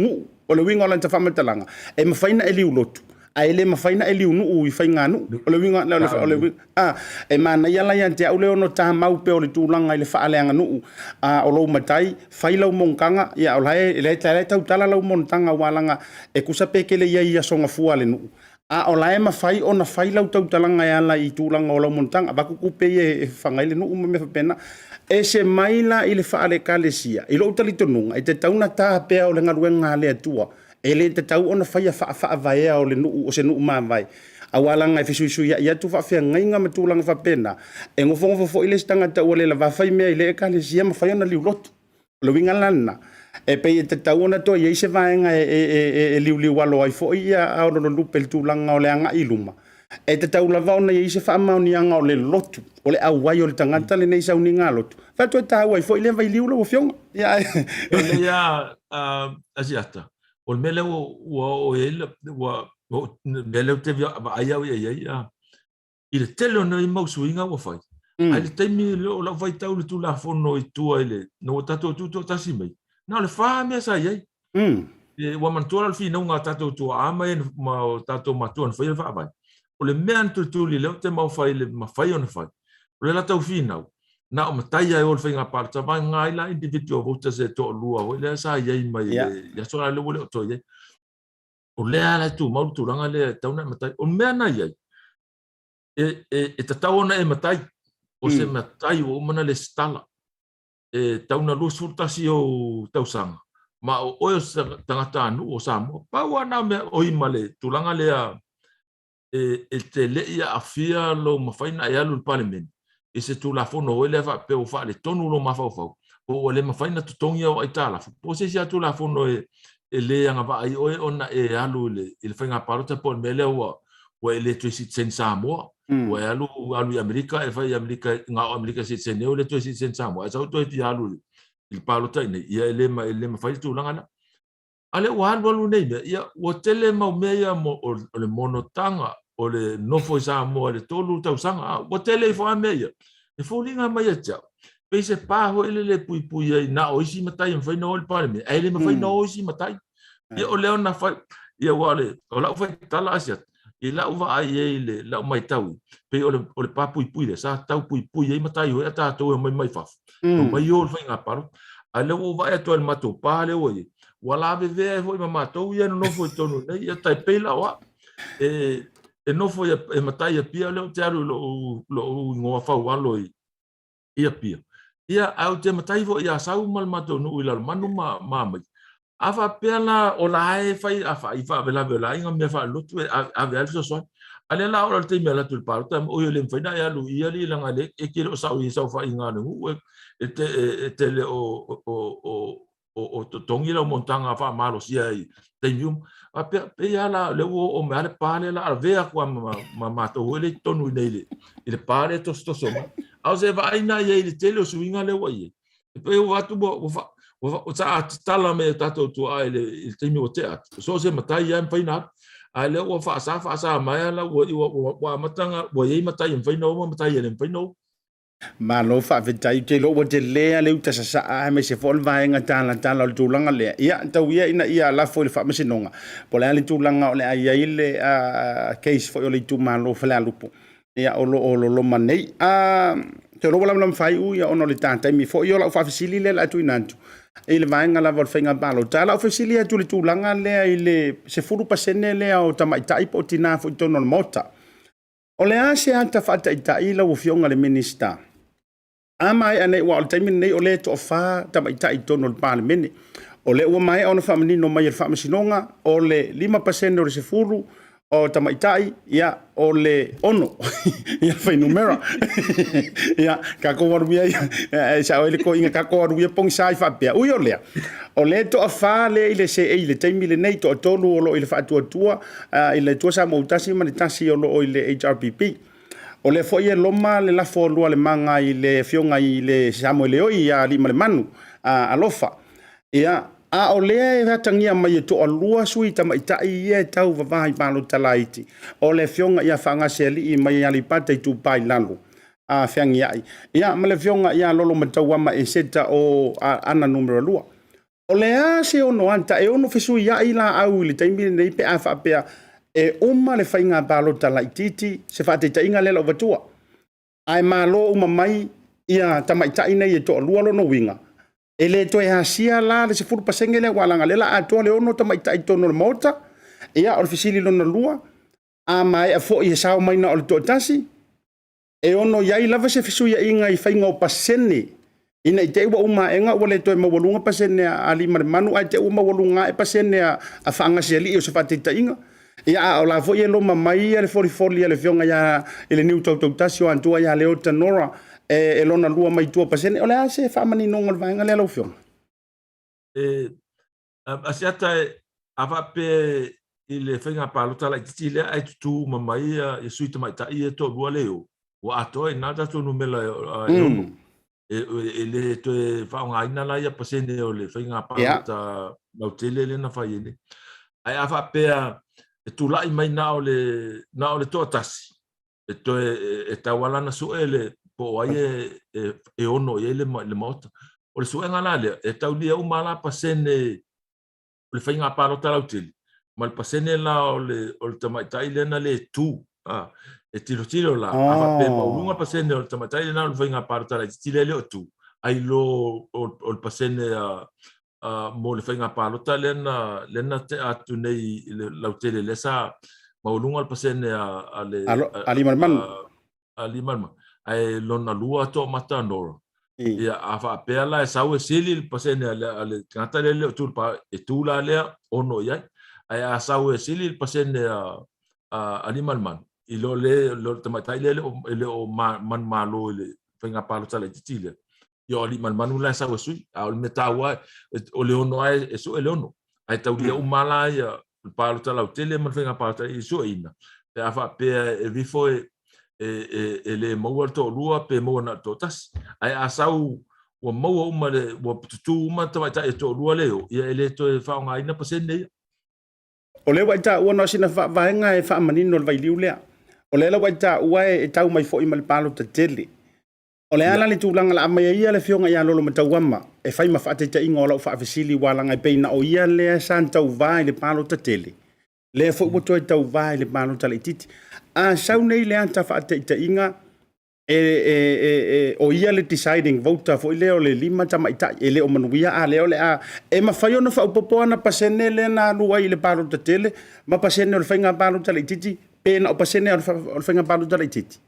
o le winga o lanta whamatalanga e mafaina e liu lotu a ele mafaina e liu nu i whainga nu o le winga o le winga e mana iala ian te au leo no taha mau pe o le tūlanga i le whaaleanga nu o lo matai whai lau mongkanga ia o lae le tau tala lau montanga walanga e kusa pekele ia songa fua le nu o lae mawhai o na whai lau tau talanga iala i tūlanga o lau montanga baku kupe e whangai le nu me whapena e se maila i le whaale kalesia i lo utali tonunga e te tauna taha pea o le ngaruenga le atua e le te tau ona whaia wha vaea o le nuu o se nuu maa vai a walanga e fisuisu ia tu whawhia ngainga matulanga whapena e ngofongo fo i le stanga ta ua le la whawhai mea i le kalesia ma whaia na liu lotu le winga lana e pe e te tau ona toa i se vaenga e liu walo ai fo ia a oro lupe le tūlanga o le anga iluma e te tau lava ona i se whaamauni anga o le lotu o le awai o le tangata le nei sauni ngā lotu whatu e tau ai fo i le vai liu lau fionga ia asiata o mele o ele o mele te via ai au ia i le tele no i mau suinga o fai ai le taimi o la vai tau le tu la fono i tua ile no tato tu tasi mai na le fa me sa ia e wa man tola fi no nga tato tu ama e ma tato ma tu fai fa vai o le mea tu le te mau fai le ma fai ona fai o le la tau fi nau na o matai ai o le whainga parta vai ngai la individual voters e to lua o le sa ia mai ya so le o to ia o le ala tu mau tu ranga le tau na matai o mea na ia e te tau ona e matai o se matai o mana le stala e tau na lu surtasi o tau sanga ma o oio tangata anu o Samoa pa wana me o imale tu ranga le e te le ia afia lo mawhaina e alu le parliament e se tu la fono o le fa pe o fa le tonu lo mafau o le mawhaina tu tongi o itala po se sia tu la fono e le anga va ai o ona e alu le il whainga parota po mele o electricity sen Samoa o alu Amerika e fai Amerika nga o Amerika se se neo electricity sen Samoa sa to e alu il parota ne ia le mawhaina tu langa ale o alu nei ia o tele mau mea mo o le monotanga o le nofo Samoa le tolu tau sanga o tele fo mea e fo linga mai ata pe se pa ho le pui ai na o isi matai fai no le parme ai le fai no isi matai ia o le ona fai ia wale o la fai tala asia i la uva ai le la mai tau pe o le pa pui le sa tau pui ai matai o ata to mai faf mai o fai nga paro ale o vai to el mato pa le o wala ve foi mama to ia no foi tonu nei ia tai pela wa e no foi e matai e pia le te aru lo ngo fa walo ia pia ia au te matai vo ia sau mal mato no ila manu ma mai ava pela o la e fai afa i fa vela inga me fa lutu a ve also so ale la ora te mela tu par tam o le fai na ia lu ia li langa le e ke lo sau i sau fa inga no e te le o tongi la montanga fa malo sia i te yum a pe ia la le o me ale pale la vea kwa ma to le tonu nei le pale to sto so au se va ina ia le tele o swinga le wai pe o atu o sa tala me tato tu ai le te mi o te at so se matai ia fai na a le o fa sa mai la o matanga o ia matai fai no matai ia fai no ma lo fa vetai te lo o te lea le uta sa me se fol vaenga tala le tulanga le ia tau ia ina ia la fo le fa me sinonga po le tulanga o le ai ile case fo le tu ma lo fa la lupo ia o lo manei te lo wala lam fai u ya ono le tata mi fo yo la fa fisili le la tu inantu e le vaenga la vol fenga balo ta la fisili tu le tulanga le ile se furu pasene le o tamaita ipo tina fo tono mota o le ase anta fa ta ila u fionga le minister ama ane wa o taimi nei o le to fa tamaita tono le parliament o le o mai ona fa menino mai fa masinonga o le 5% o le se furu o tamaitai ia o le ono ia fai numera ia ka ko waruia sa o le ko inga ka ko waruia pong sai fa pe u yo le o le to fa le ile se e ile taimi le nei to tolu o lo ile fa tua ile tua sa mo tasi ma tasi o lo ile HRPP o le fo ia loma le la fo lo le manga ile fionga ile Samuel o ia li manu alofa ia a o lea e ratangia mai to o lua sui tamaitai ia tau vavai palo talaiti. O le fionga ia whangaseli i mai alipata i tu pai lalo. A whiangi ai. Ia ma le fionga ia lolo matau ama e seta o ana numero lua. O lea se ono anta e ono fesu ia i la au ili taimile nei pe a whapea e uma le whainga palo talaititi se whate tainga lela o vatua. Ai ma lo uma mai ia tamaitai nei e to o lua lono winga. Ele to e hasia la le se furu pasenge le walanga lela a to le ono tamaita i tono le mota ia o fisili lona lua a mai a fo i sao mai na o le to tasi e ono yai lava se fisu ia inga i fainga o pasene ina i te ua uma enga wale to e mawalunga pasene a lima le manu a te ua mawalunga e pasene a whaanga se ali o se whatita inga ia o la fo i loma mai le foli le fionga ia ele niu tau tasi o antua ia le o tanora e lona lua mai tua pasene o le ase fa mani no ngol vainga le lo fiong asiata ava pe ile fenga palo tala tile ai tu mamai e suita mai ta e to lua leo o ato e nada to no mela ele to fa nga ina la ia pasene o le fenga palo ta no tele le na fa yene ai ava pe tu lai mai na o le to tasi e to e tawala na su ele po ai e ono e le mota o le suenga la e tau lia umala pasene o le fainga palo talautili ma le pasene la o le tamaitai le na le tu e tiro la ava pe maulunga pasene o le tamaitai le na o le fainga palo talautili le o tu ai lo o le pasene mo le fainga palo le na te atu nei lautele le sa maulunga le pasene a liman ai lona lua to mata noro ia ava pela sau sili pasene ale kanta le tu pa e tu la le ono ia ai sau sili pasene animal i lo tamatai le o man malo le fenga palo tala titile yo animal manu la sau sui al metawa o le ono ai e so le ono ai tau le o mala ia palo tala tele man fenga palo tala i so ina e ava pe e vifo ele mau to lua pe mo na to tas ai asau o mau uma le o tu uma ta to lua leo ia ele to fa nga ina pasene o le waita o no sina fa vaenga e fa manino le vai liulea o le waita ua e tau mai fo i mal palo te tele o le ala le tulanga la mai ia le fionga ia lolo matauama e fai ma fa te inga o fa fasili wala ngai peina o ia le santa vai le palo te tele le fo mo to tau vai le palo tale titi a sau nei le anta fa te inga o ia le deciding voter fo ile o le lima tamaita ele o manuia a le e ma fai ona fa popo na pasene le na lua ile palo te tele ma pasene o fainga palo tale titi pena o pasene o fainga palo tale titi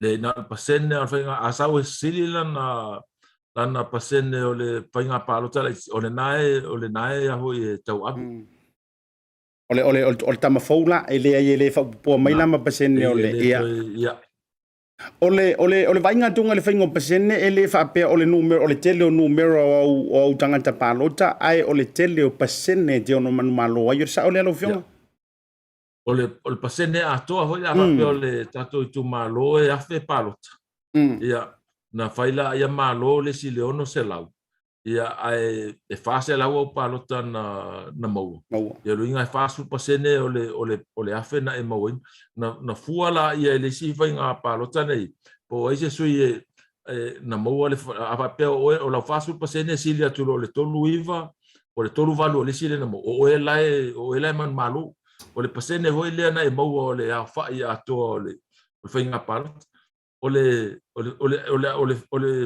le na pasene o fainga asau sili lana pasene o le fainga palo tale o le nae a hoi tau abu ole tama foula ele fa po mai lama pasene ole ia ole vainga tunga le fainga pasene ele fa pe ole numero ole tele o numero o tangata palota ai ole tele o pasene de ono manu malo ai sa ole lo fiona ole pasene a to ho ya pe ole tato tu malo e a fe palota ia na faila ia malo le si leono se lau ia ai e fase la o palota na mau ia luinga e fasu pasene ole afe na e mau na fuala ia le si fainga palota nei po ese sui na mau le ava pe o la fasu pasene si le tu le tolu iva o le tolu valu le si le na mau o e man malu o le pasene ho le na e mau o le a fa ia to le fainga palota ole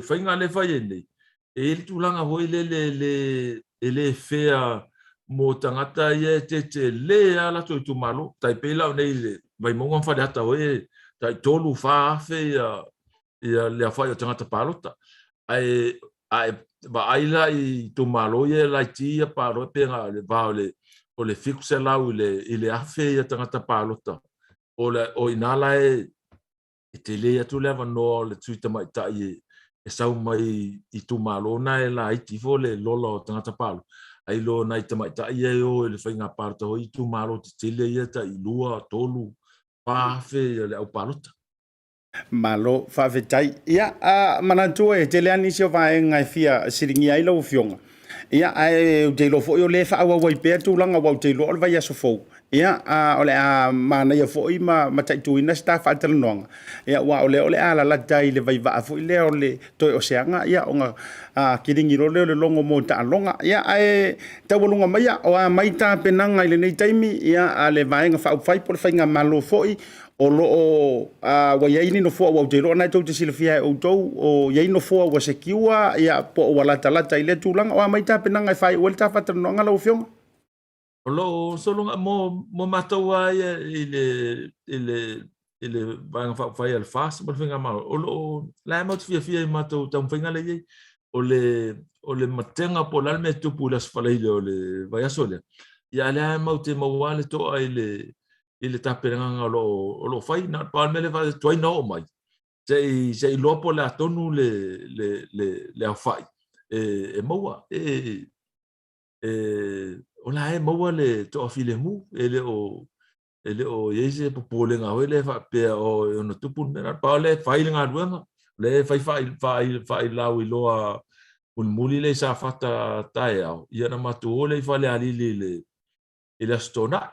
whainga le whai e nei. E ili tūlanga hoi le whea mō tangata ia te le ala toi tu malo. Tai pēlau nei le vai monga whare hata hoi tai tolu whaafe ia le whai o tangata pālota. Ai ba aila I tu malo ia lai tia pālo penga le vao le fiku se lau I le afe ia tangata pālota. O inala te lea tu lewa no le tuita mai tai sau mai I tu malo na la iti fo le lolo tangata palo. Ai lo na ita mai tai o le whainga pālota ho I tu malo te lea ta I lua, tolu, pāwhe le au pālota. Malo whawhetai. Ia, manatua te lea nisi o vae ngai fia siringi ai lau fionga. Ia, ai te lo fo I o le wha awa waipea tūlanga wau te lo o le vai aso fau. Ia, ole mana ia fo I ma taituina sta whaatala noanga. Ia, ole ala la tai le vai vaa fo I le ole toi o seanga. Ia, onga kiringi ro le longo mo ta alonga. Ia, tawalunga mai o maita penanga I le nei taimi. Ia, le vaenga whaupwai po le whainga malo fo I. O loo wa yaini no fo wa te ro na tau te silafia o tau o yaini no fo wa se kiwa ia po o lata I le tulanga o mai ta penanga fai o ta fata no ngala o fiong o lo solonga mo mataua ile bang fa fai al fast mo finga ma o lo la mo fia matou tam finga le o le matenga po la me tu pulas fala le vai asole ia la mo te mo wale to ile tapenanga lo fai na pa me le va toi no mai sei lo po la tonu le fai moa o la moa le to file mu ele o yese po polenga o le fa pe o no tupu na pa le fai nga duanga le fai la wi lo un muli le sa fata tai ia na matu le fa le ali le stona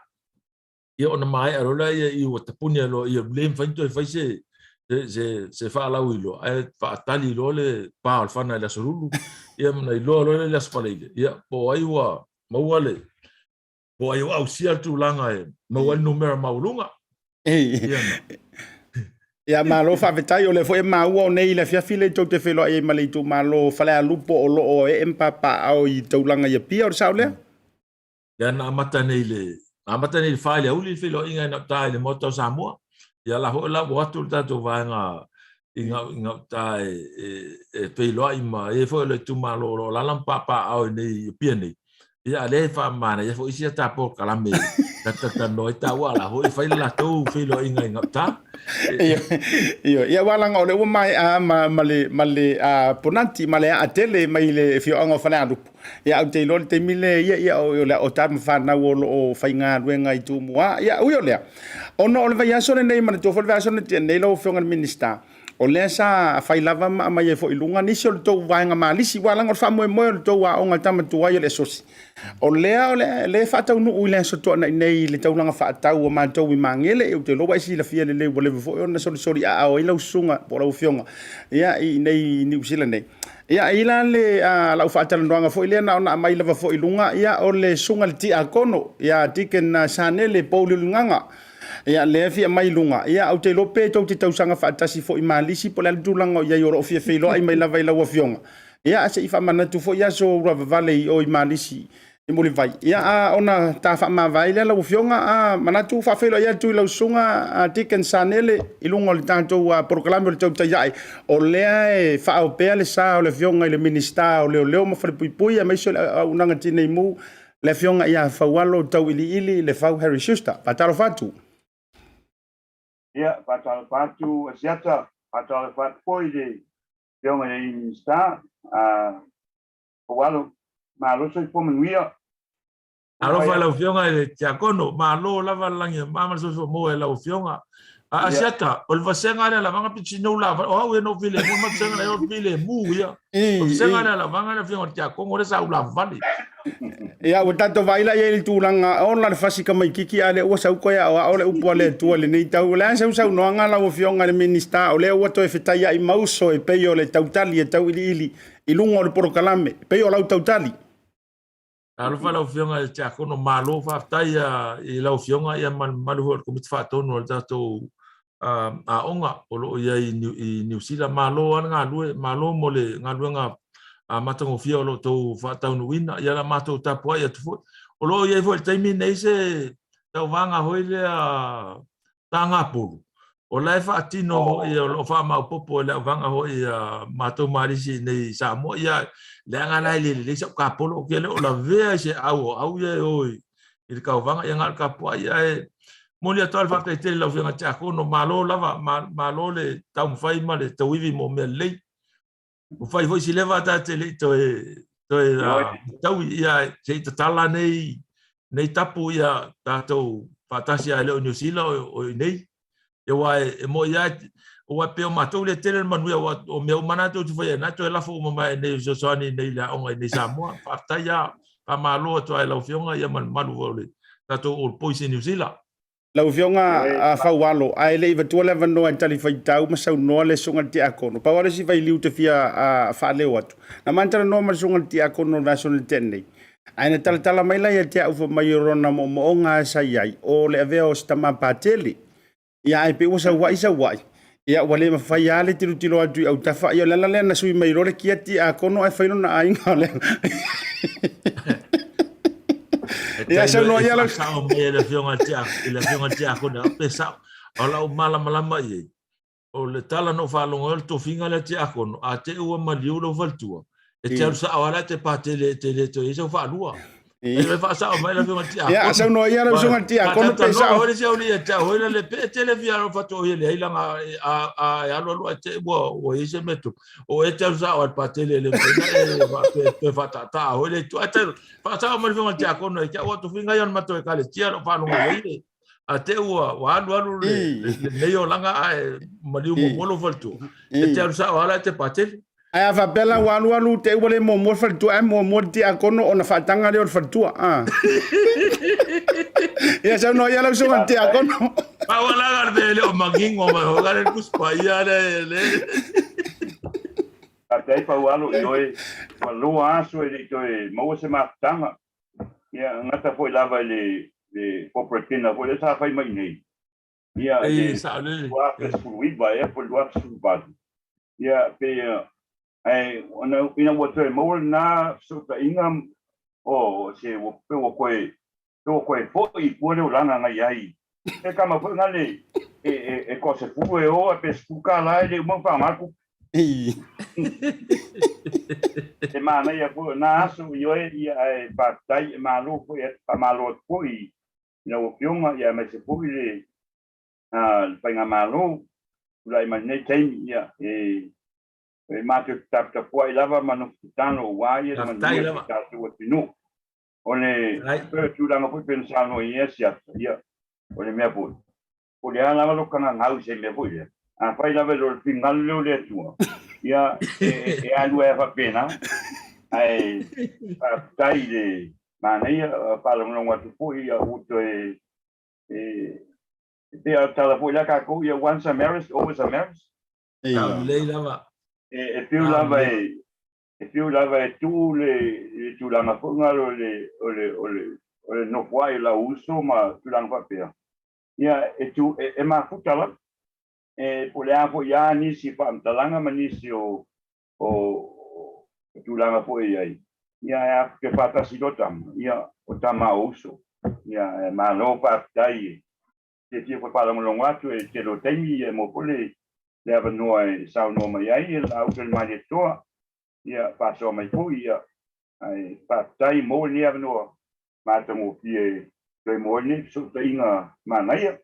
ia ona mai arola ia I o tapunia lo ia blame fainto e faise se fa la wilo ai fa tali lo le pa al fana la solulu ia na lo le spalile ia po ai wa mawale po ai wa usia tu langa e mawal numero maulunga ia malo fa vetai o le fo e mau o nei le fia file to te felo ai mali tu malo fa le lupo o lo o e empapa au I taulanga ia pia o saule ia na mata nei le amata ni file uli filo inga na tai le moto Samoa ia la ho la watu ta to vanga inga tai filo ima e fo le tu malo la lampa pa au ni pieni ia le fa mana ia fo isia ta po kalame ta no ta wala ho fa la to filo inga ta ia wala ngau le mai male ponanti male atele mai le fio anga fa na ia au te lol te mile ia o ta fa na o fainga ruenga I tu mua ia u le ono o le vai aso nei mana to fo vai aso nei lo fionga minister o le sa fai lava mai fo ilunga ni so to vai nga malisi wala ngor fa mo to wa onga tama tu ai le sosi o le fa tau no le so to nei le tau langa fa tau o ma to wi mangele e te lo vai si la fia le vole fo ona sori a o ilo sunga po lo fionga ia I nei New Zealand nei ia ila le la fa tala ndanga fo ile na ona mai lava fo ilunga ia o le sunga le ti akono ia tiken sanele paululunganga ia le fia mai lunga ia au te lope to te tausanga fa tasi fo I malisi po le dulanga ia yo fia felo ai mai lava ila fionga ia se ifa mana tu fo ia so vale o I malisi I muli vai ia ona ta fa ma vai le la fionga mana tu fa felo ia tu la sunga tiken sanele ilunga le tanto proclame le tau ia o le fa o pe le sa o le fionga le minister o le mo fa pui mai so unanga tine mu le fionga ia fa walo tau ili le fa Harry Schuster patalo fatu ia patalo fatu asiata patalo fatu poi de fionga le minister walo malo so po menguia alo fa la fionga le tiakono malo lava langi mama so mo la fionga asiata o va senga la vanga pichino la o we no vile mo senga la vile mu ia o senga la vanga la fionga tiakono le sa la vali ia o tanto vai la ele tulanga ona le fasika mai kiki ale o sa ko ia o le upo le tu le nei tau la sa no nga la fionga le minister o le o to e fetai ai mauso e peio le tautali e tau ili ilungo le porokalame peio la tautali alo fa la fionga le tiakono malo fa tai I la fionga ia malu ho ko mit fa tonu al tato a onga o lo ia i New Zealand malo an malo mo le nga a matango fia o lo tau whātaunuina ia la mātou tapua ia tufu o lo ia i fo taimi nei se tau vanga hoi le a tanga puru o lai whaatino hoi o lo wha maupopo le vanga hoi a mātou marisi nei Samoa ia le anga lai le sa ka polo o kia le o la vea se au ia oi i le kauvanga ia ngal kapua ia e moni atoa fa te la venga tia kono malo lava malo le tau fai ma le tawivi mo me le o fai voi si leva ta te le to tau ia se tala nei tapu ia tato fatasia le New Zealand o nei e wa e mo ia o pe o matou le tele manu o me mana to foi na to la fo mo mai nei so soni nei la o nei Samoa fa ia pa malo to ai la fionga ia malu vole tato o poisi New Zealand lau fionga a faualo ai le iwa le vano ai tali fai tau ma sau noa le songa ti akono pa wale si vai liu te fia a whaleo atu na mantara noa ma songa ti akono national tenei ai na tala mai lai a te ufa mai rona mo o ngā sa iai o le avea o stama pāteli ia ai pe usa wai ia wale ma fai ale tilo atu au tafa ia lala le na sui mai role kia ti akono ai whaino na ainga le ia sa no ia la sa o me le fionga tia ko na pesa o la mala ye o le tala no fa lo ngol to finga le tia ko no a te o ma liu lo valtua e te sa ora te pa te to eso fa lua e le fa sa o mai le fionga tia ia sa no ia la fionga tia ko no pesa o le se o le tia o le pe te le via lo fa to ile ila a lo te o ese meto o e te sa o pa te le pe fa ta o le tu ate fa sa o mai fionga tia ko no e o to finga yon mato e kale tia lo fa lo ile a te wa alu le yo langa maliu mo lo faltu e te sa o ala te pa te ai ava bela walu te wale mo faltu ai mo ti akono ona fatanga le faltu ia sa no ia la so ti akono pa wala garde le o magingo ma o gare kuspa ia le a te pa walu oi ma lo aso e to e mo se matanga ia ngata foi lava le corporate na foi sa fai mai nei ia sa le wa ke sui ba e po wa su ba ia pe ai ona ina wato mo na so ta ingam o se wo pe wo koe fo i pole o lana ngai ai e kama fo ngale e ko se fu e o pe spuka la le mo pa marco e mana ia fo na so yo ia e pa tai malo fo e pa malo fo i no fioma ia me se fu le pa nga malo la mai nei tem ia e mate tapta poi lava mano tano wai e mano tapta o tinu ole tu la no puoi pensare no ia ole mia poi ole ana lo kana ngau se me poi a fai lava lo final le tu ia e alu e fa pena ai tai de mania para no watu poi ia uto e a tala poi la ka ko ia once a marriage always a marriage le lava e più lava e tu la ma fonga ole no puoi la uso ma tu la fa per ia e tu e ma futala e polea po ia ni si fa talanga manisi o tu la po ia ia che fa si dotam ia o tama uso ia ma no pa dai che ti fa la molongato e che lo temi e mo pole le ava noi sa no mai ai la auto il magneto ia passo mai poi ia ai pa dai mo ni ava no ma tomo pie toi mo ni so inga manaia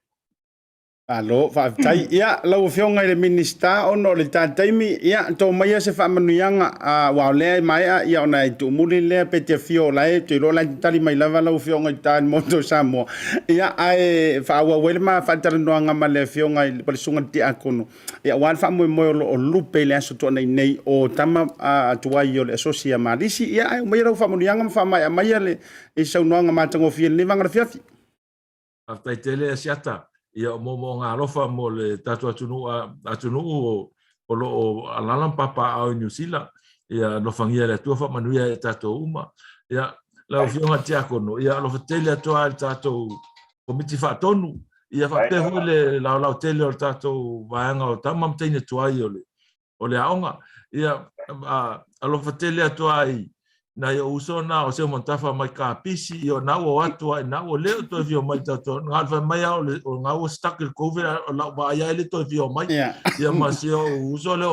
alo fa tai ia lau fionga le minista ono le taimi ia to mai se fa manuanga wa le mai ia ona tu muli le pete fio lai te lo la tali mai lava lau fionga tan moto samo ia ai fa wa welma fa tar no nga male fionga le persunga ti akono ia wan fa mo o lupe le so to nei o tama tua io le sosia malisi ia ai mai lau fa manuanga fa mai le e sa no nga matango fi le vanga fiafi aftai tele asiata ia mo nga lofa mo le tatu atunu o lo alalam papa au New Zealand ia lo fangia le tua fa manuia e tatu uma ia la fionga tia kono ia lo fatele to al tatu komiti fa tonu ia fa pe hu le la tele o tato vaanga o tamam tene tuai o le aonga ia a lo fa tele tuai na ia uso na o se montafa mai ka pisi o na o atu ai na o le to vio mai tato nga fa mai o nga o stuck el cover o la ba ia le to vio mai ia ma se o uso le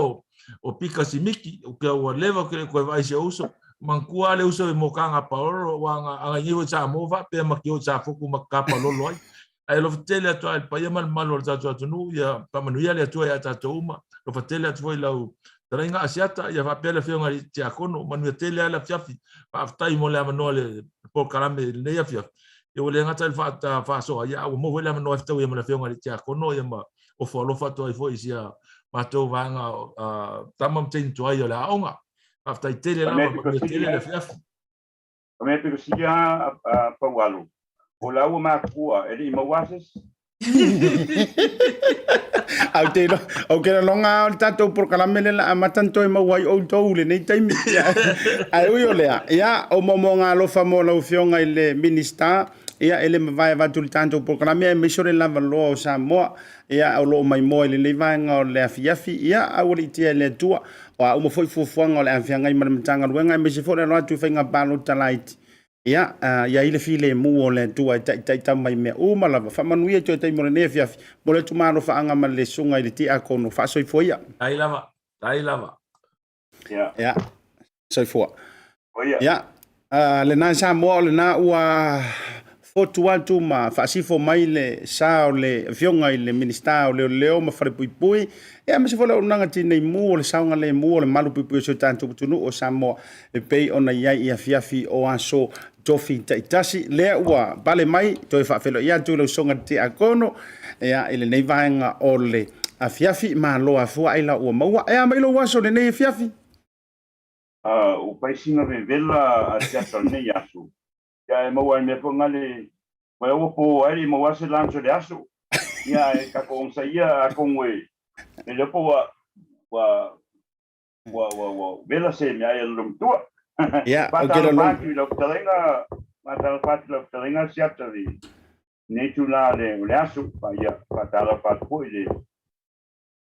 o pika simiki o ke o leva ke ko vai se uso mankua le uso mo kanga paolo wanga anga iwo cha mova pe makio cha foku makapa lolo ai lo tele to al pa yamal malo ta to nu ya pa manu ya le to ya ta to uma lo tele to la trainga asiata ya va pele fe ngari tia kono manu tele ala fiafi pa aftai mo le mano le por karame le ya fiaf yo le ngata fa so ya o mo le mano aftai mo le fe ngari tia kono ya ma o fo lo fa to ai fo isia ma to vanga tamam tin to ai la onga aftai tele la ma tele le fiaf me pe sia pa walu o la o ma kua e ma wases au te au ke longa o tato por kalamele la matanto e mawai o toule nei taimi ai ui o lea ia o momonga lo famola o fionga ile minister ia ele vai va tul tanto por kalamele me sore lava lo sa mo ia o lo mai mo ile le vai nga o le afiafi ia au le tia le tua o au mo foi fufuanga o le afianga i matanga luenga me se fore lo atu fenga palo talaiti ia ia ile file mu o le tua tai mai me o malava fa manuia to tai mo le nefiafi mo le tumaro fa anga mal le sunga ile ti akono fa soi foia tai lava ya soi foia oia ia le na sa mo le na ua fotu atu ma fa sifo mai le sa o le fionga ile minister o le leo ma fare pui ia me se fola unanga ti nei mu o le saunga le mu o le malu pui so tanto tunu o sa mo e pei ona ia fiafi o aso tofi taitasi le ua bale mai to e fa felo ia tu lo songa ti akono ia ile nei vaenga o le afiafi ma lo afua ila ua maua ia mai lo waso le nei fiafi o paisinga vela a teatro nei asu ya e maua me po ngale mai o po ai mo wase lancho de asu ya e ka con saia a con we e le po wa vela se me ai lum tua ia o ke ke lo lo talenga mata lo talenga siata di netu la le asu pa ya patala pa po ile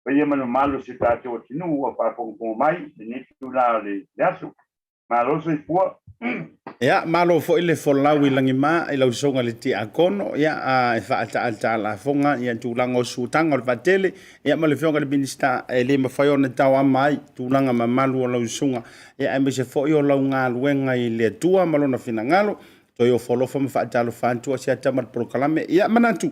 pa ia mano malo se ta te o tinu pa po mai netu la le asu malo se po ia malo fo ile fo lawi langi ma i lau songa le ti akono ia e fa ata la fonga ia tulanga o sutanga o vatele ia ma le fionga le minister e le mafai ona tau mai tulanga ma malu o lau songa ia e me se fo i o lau ngā luenga i le tua malona fina ngalo to i o folofa ma fa ata lo fantua si ata mat proklame ia manatu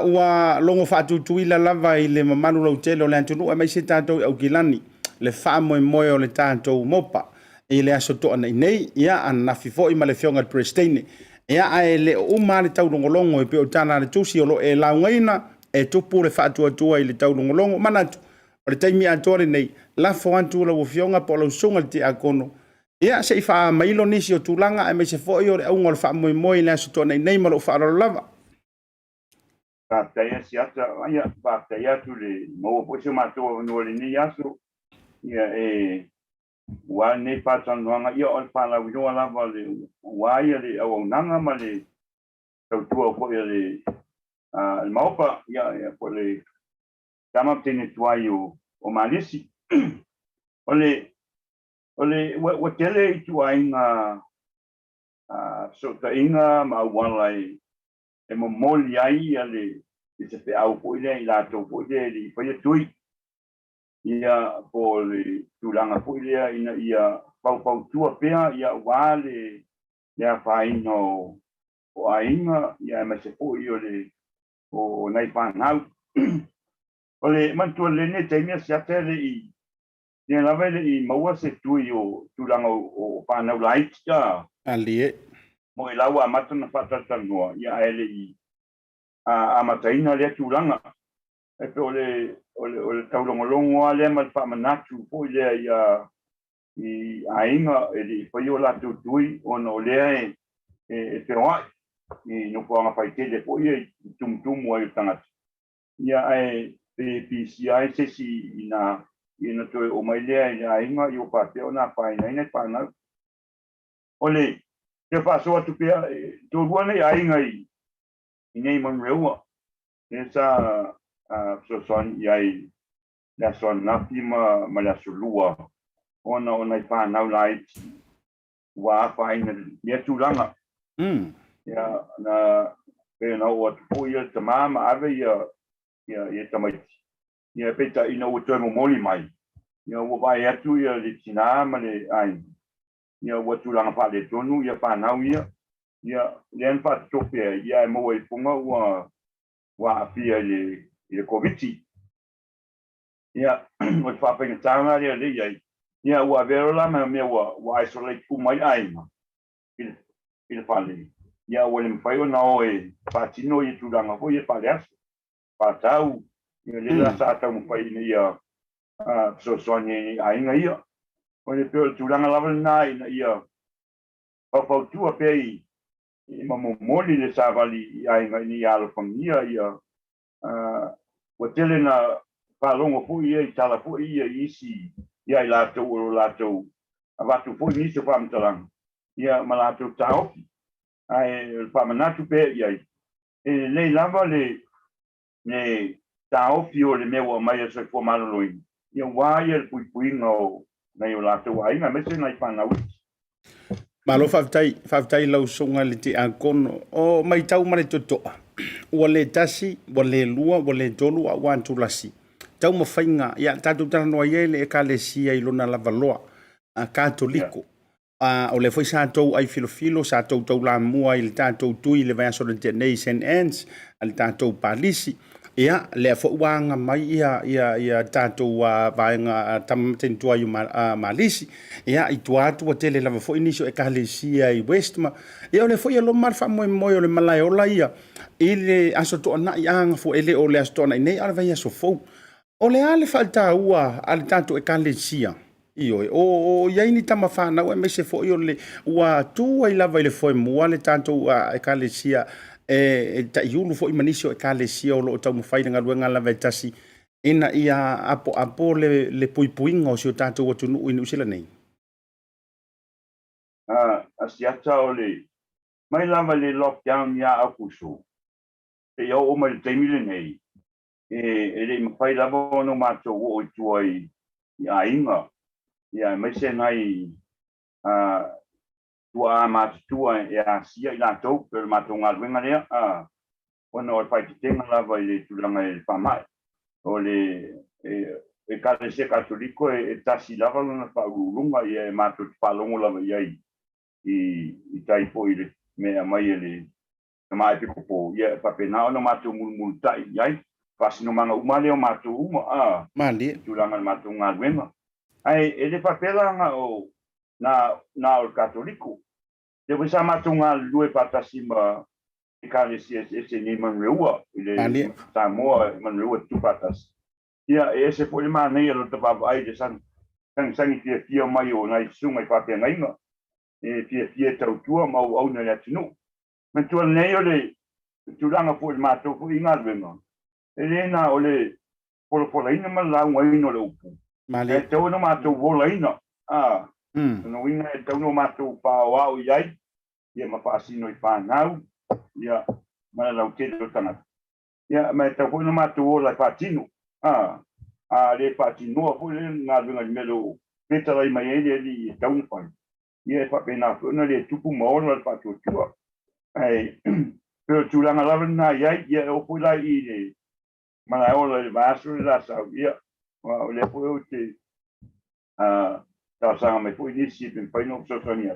ua longo fa atu tuila lava i le mamalu lau tele o le antunu e mai se tātou au kilani le fa moe moe o le tātou mopa i le aso toa nei ia ana fifo i male fionga prestene ia ai le uma le tau longolongo e pe o tana le tusi o lo e laungaina e tupu le fatu atua i le tau longolongo manatu o le taimi atore nei la fo antu la fionga po lo sunga ti akono ia se fa mailo nisi o tulanga e me se fo i o le unga le fa moi moi le aso toa nei malo fa lo lava Taya siata ia taya tu le mo po se mato no le ni aso ia wa ne patan wanga ia on pala wi no la vale wa ia le o nanga ma le tu ko ia le el maupa ia po le tama tene tuaio o malisi ole wa tele tu ainga so ta inga ma wala e mo moli ai ale se pe au po ile la to po ile po ia tui ia po le tulanga po ile ina ia pau tua pea ia wale ia faino o ainga ia ma se po io le o nai panau ole mantu le ne te mia se atele i ia la vele i maua se tui o tulanga o panau light ja alie mo i laua mata na fatata noa ia ele i a mataina le tulanga e pe ole taulongolongo ale mal pa manatu po ile ia i ainga e po yo la tui ono le e te wa i no po nga faitele po ia tum o tangata ia e PCI se si ina to o mai le ia ainga yo pa te ona pa ina pa na ole ke paso atu pe to buane ainga i nei mon reua Esa so son yai la son napi ma la sulua ona fa na lai wa fa ina ya tulanga ya na pe na o po ya tamama ave ya tamai ya peta ina o to mo moli mai ya wo ba ya tu ya le tina ma le ai ya wo tulanga pa le tonu ya fa na ya len fa to pe ya mo e punga wa fia le COVID ya o fa pe tanga le ya wa vero la me wa isolate ku mai ai ma il fale ya o le fai na o e patino i tu danga ko e pale pa tau ya le la sa ta mo fai ni ya so sonye ai nga ia o le pe tu danga la na ia pa tu a pe ma mo moli le sa vali ai nga ni ya lo famia ia o tele na palongo fu ia tala fu ia isi ia lato avatu fu ni se fam talang ia malato tau ai pa manatu pe ia le lava le tau fio le mewa mai se fo maloi ia wa ia pui no na ia lato ai na mese na pana Malo faftai lau songa le te akono o mai tau mare totoa. Ua le tasi, ua le lua, ua le tolu, a wan tulasi. Tau mawhainga, ia tatu tana noa iele e ka le sia i lona lava loa, a katoliko. O le foi sa tau ai filo sa tau la mua i le tatou tui le vai aso le tenei St. Anne's, a le tatou palisi. Ia, le a whaanga mai ia tātou vaenga tamatentua i malisi. Ia, i tuatu a tele lava fo iniso e kahlesia i Westma. Ia, o le fo i alo marfa moe o le malai ola ia. I le aso toa na i anga fo ele o le aso toa na i nei ala vai aso fou. O le ale falta ua ale tātou e kahlesia. Io, o iaini tama whanau e mese fo i o le ua tua i lava i le fo i mua le tātou e kahlesia. Ta iulu fo imanisio e kale sia o lo tau mawhaina ngā ruenga la tasi ina ia apo le puipuinga o si o tātou atu nuu inu sila nei. Asiata o le mai lava le lockdown ia akusu e o o mai teimile nei e le mawhai lava o no mātou o tua i a inga ia mai se nai tua matua e a sia i latou pe matou ngā ruenga lea ona o fai te tenga lava i le tulanga e whamai o le e kare se katoliko e tasi lava lana whaururunga i e matou te whalongo lava i i taipo i le mea mai e le mai pe kopo i e whapena ona matou mulmul tai i ai whasino manga umale o matou uma tulanga matou ngā ruenga ai e le whapelanga o na o katoliko te wisa matunga lue patasi ma e kare si e ni manreua i le Samoa manreua tu patasi ia e se po le manei alo te papa ai de sangi fia mai o nai sunga i whapea inga e fia tautua ma au na le atinu me tua nei o le tulanga po le matou po inga luenga e le na o le polo ina ma la ino le upu e te ono matou vola ina no ina e tau no matou pāwao i ai ia mawhaasino i whānau ia mana lau tele o tangata ia mai tau hoi no matou o lai whātino le whātinoa hoi le ngā runga i melo petarai mai ele i tau na whai ia e whapena whina le tupu maono le whātuatua ai pero tūranga lawa nā iai ia o hoi lai i le mana ola le vāsu le la sau ia o le hoi o te tau sanga mai hoi nisi pen paino sosania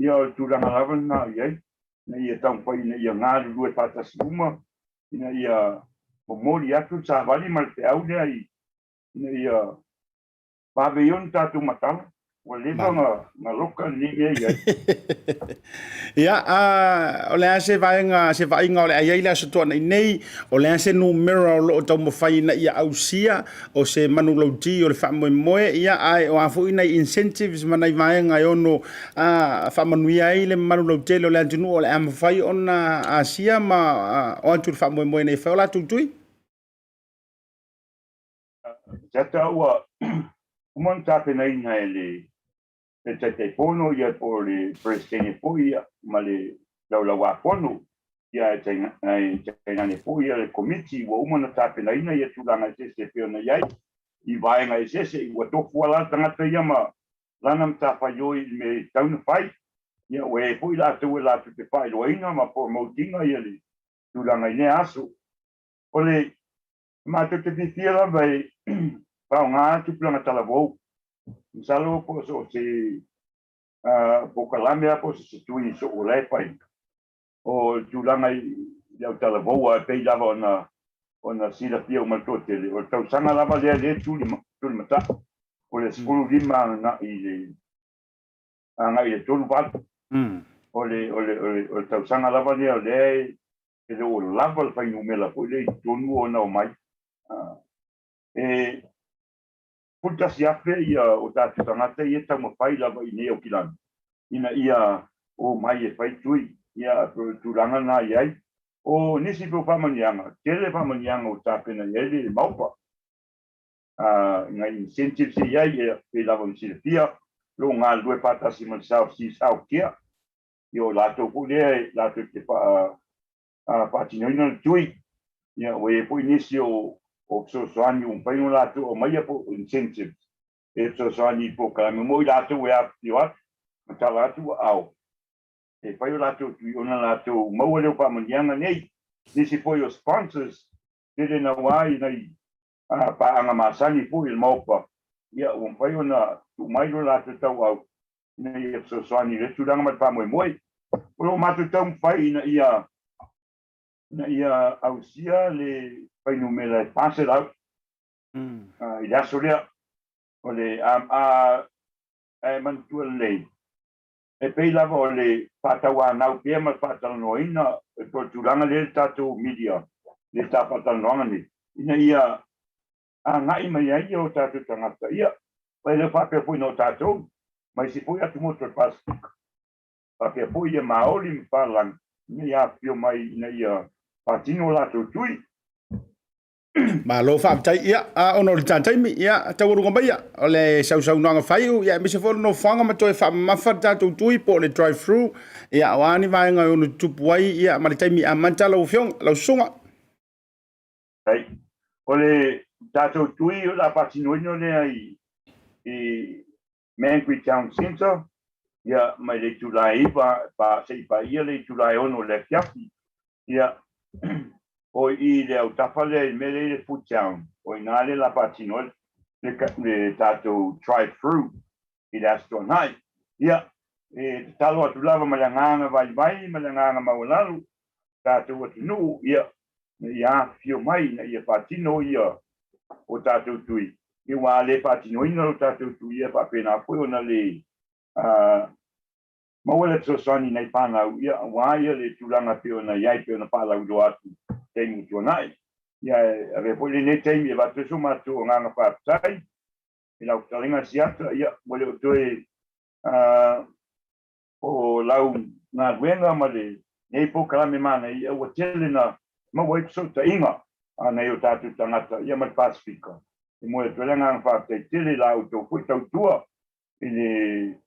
ia o tūranga lawa nā iai na ia tau pai na ia ngāru lue pātasi uma ina ia o mori atu sa vali mal te au lea ina ia pāveion tātou matala o lewa ngā loka ni mea iai ia o lea se vainga o le aiai lea se toa nei o lea se numera o loo tau mawhai na ia ausia o se manu lauti o le whamoe moe ia ai o afu ina incentives manai vainga i ono whamanuia ai le manu lauti o lea tunu o le amawhai ona asia ma o antu le whamoe moe nei whaola tutui Tata ua umon tape na ina ele te pono ia po le presidente po ia ma le laula wa pono ia tenga ne pu ia le komiti wa uma na tapena ina ia tulanga se pe ona iai I vaenga I sese I wa tofu ala tangata ia ma lana mta whaioi me tauna whai ia we pui la tu la tu te whai roina ma po mautinga ia li tulanga I ne asu ole ma tu te tithia la vai pao ngā tupulanga talavou msalo po so se pokalame a po se tui so o lai whai o tulanga I au talavou a pei lava ona sila pia o matote o tau sanga lava le tuli mata o le skulu lima na I le anga I le tolu bat o le tau sanga lava le o lava le fai numela po le tonu ona o mai puta siape ia o tatu tangata ia tau mawhai lava I ne o kilani ina ia o mai fai tui ia tulanga na iai o nisi po pamanianga tele pamanianga o tapena ele maupa nga incentive si ia pe lava si pia lo nga lue pata si man south kia yo lato po le lato te pa tinino tui ia we po nisi o so soani un pai un lato o mai po incentive so soani po ka mo lato we a piwa ta lato au e pai o lato tu ona lato mau le pa manianga nei nisi foi os sponsors dele na wai nei pa anga masani pu il maupa ia un pai ona tu mai lo lato tau au nei so soani le tu danga pa moi o matu tau pai na ia au sia le pai numela passe out ia solia ole man tu le e pei lava o le patawa nau pia ma patalanoina e torturanga le tatou media le tapatalanoanga ni ina ia ngai mai ai o tatou tangata ia pai le whape pui no tatou mai si pui atu motor plastic whape pui e maoli mpalang ia pio mai ina ia patino lato tui ma lo fa tai ia ono le tantai mi ia tau runga mai o le sau nanga fai ia mi se fo no fanga ma toi fa ma fa tatu tui po le drive through ia wani vai nga ono tupu ai ia ma le tai mi amanta lo fiong lo sunga ai o le tatu tui o la patino no le ai Manquee Town Center ia mai le tulai pa sei pa ia le tulai ono le fiafi ia o I le au tafale mele le food town o inale la patino le tato drive through I le asto nai ia talo atu lava malanganga vai malanganga maulalu tato atu nu ia fio mai na ia patino ia o tato tui I wa le patino ina o tato tui ia pa pena foi ona le mawele tsosani nei pana ia wa ia le tulanga pe ona iai pe ona pala udo atu temu tuanai ia ave pole ne temi e vatu suma tu nganga patai ila utalinga siata ia mole toe o lau na wenga male nei po kala me mana ia o tele na ma wai so ta inga ana yo tatu tangata ia mal pasifika e mo toe nganga patai tele la auto fu tau tua ile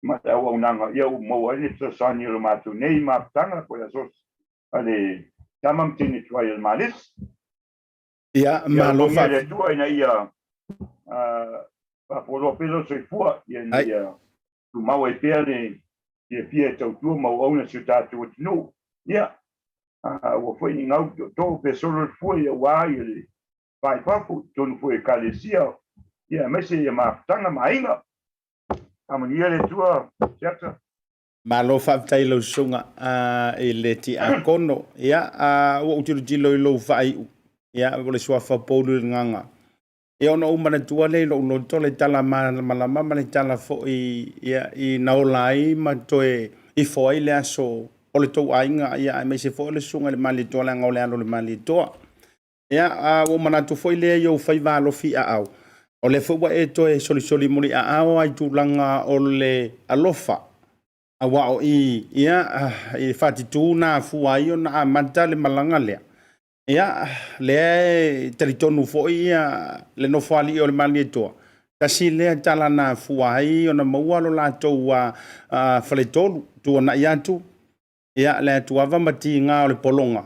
mata o nanga ia mo ai so sani lo matu nei ma tanga po ya so ale tamam tini trial malis ia ma lo fa le tua ina ia pa polo pelo se fua ia tu mau e pere ia pia tau tua mau ona se tatu no ia o foi ni ngau to pe solo fua ia wa ia pai papu tonu foi kalesia ia mese ia ma tanga mainga amonia le tua certa ma lo fa tai lo sunga e le ti a kono ia o utiru jilo lo fai ia o le swa fa polu nganga e ono umana tua le lo no tole tala malama le tala fo ia I naulai ma toe I foi le aso o le to ainga ia me se fo le sunga le mali tola ngole alo le mali toa ia o mana tu foi le yo fai va lo fi a au o le fo wa e toe soli muri a au ai tu langa o le alofa awa o ia I fati tu na fu ai na manta le malanga le ia le teritonu fo ia le no fali o le mali to kasi le tala na fu ai ona maua lo la to wa fale tolu tu na ia tu ia le tuava mati ngā o le polonga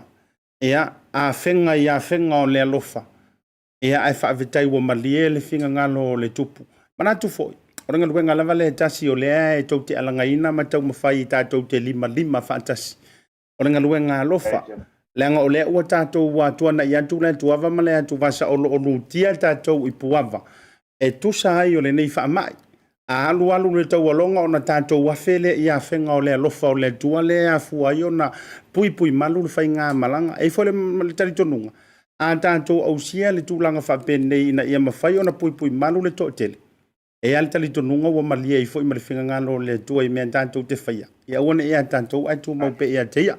ia a fenga o le alofa ia ai whaavitai ua malie le finga ngalo le tupu mana tu foi o ringa luenga lava le tasi o le e tau te alangaina ma tau mawhai tātou te lima whaatasi o ringa luenga alofa leanga o le ua tātou wa tuana i atu le tuava ma le atu vasa o lo tia tātou i puava e tusa ai o le nei whaamai alu le tau alonga o na tātou wafele i a whenga o le alofa o le tua le a fua i o na pui malu le whainga malanga e fo le taritonunga a tātou au sia le tūlanga whapenei ina ia mawhai o na pui malu le to'atele e ale taritonunga ua malia i fo i male whenga ngalo le tua i mea tātou te whaia ia wana ea tātou ai tū mau pe ea teia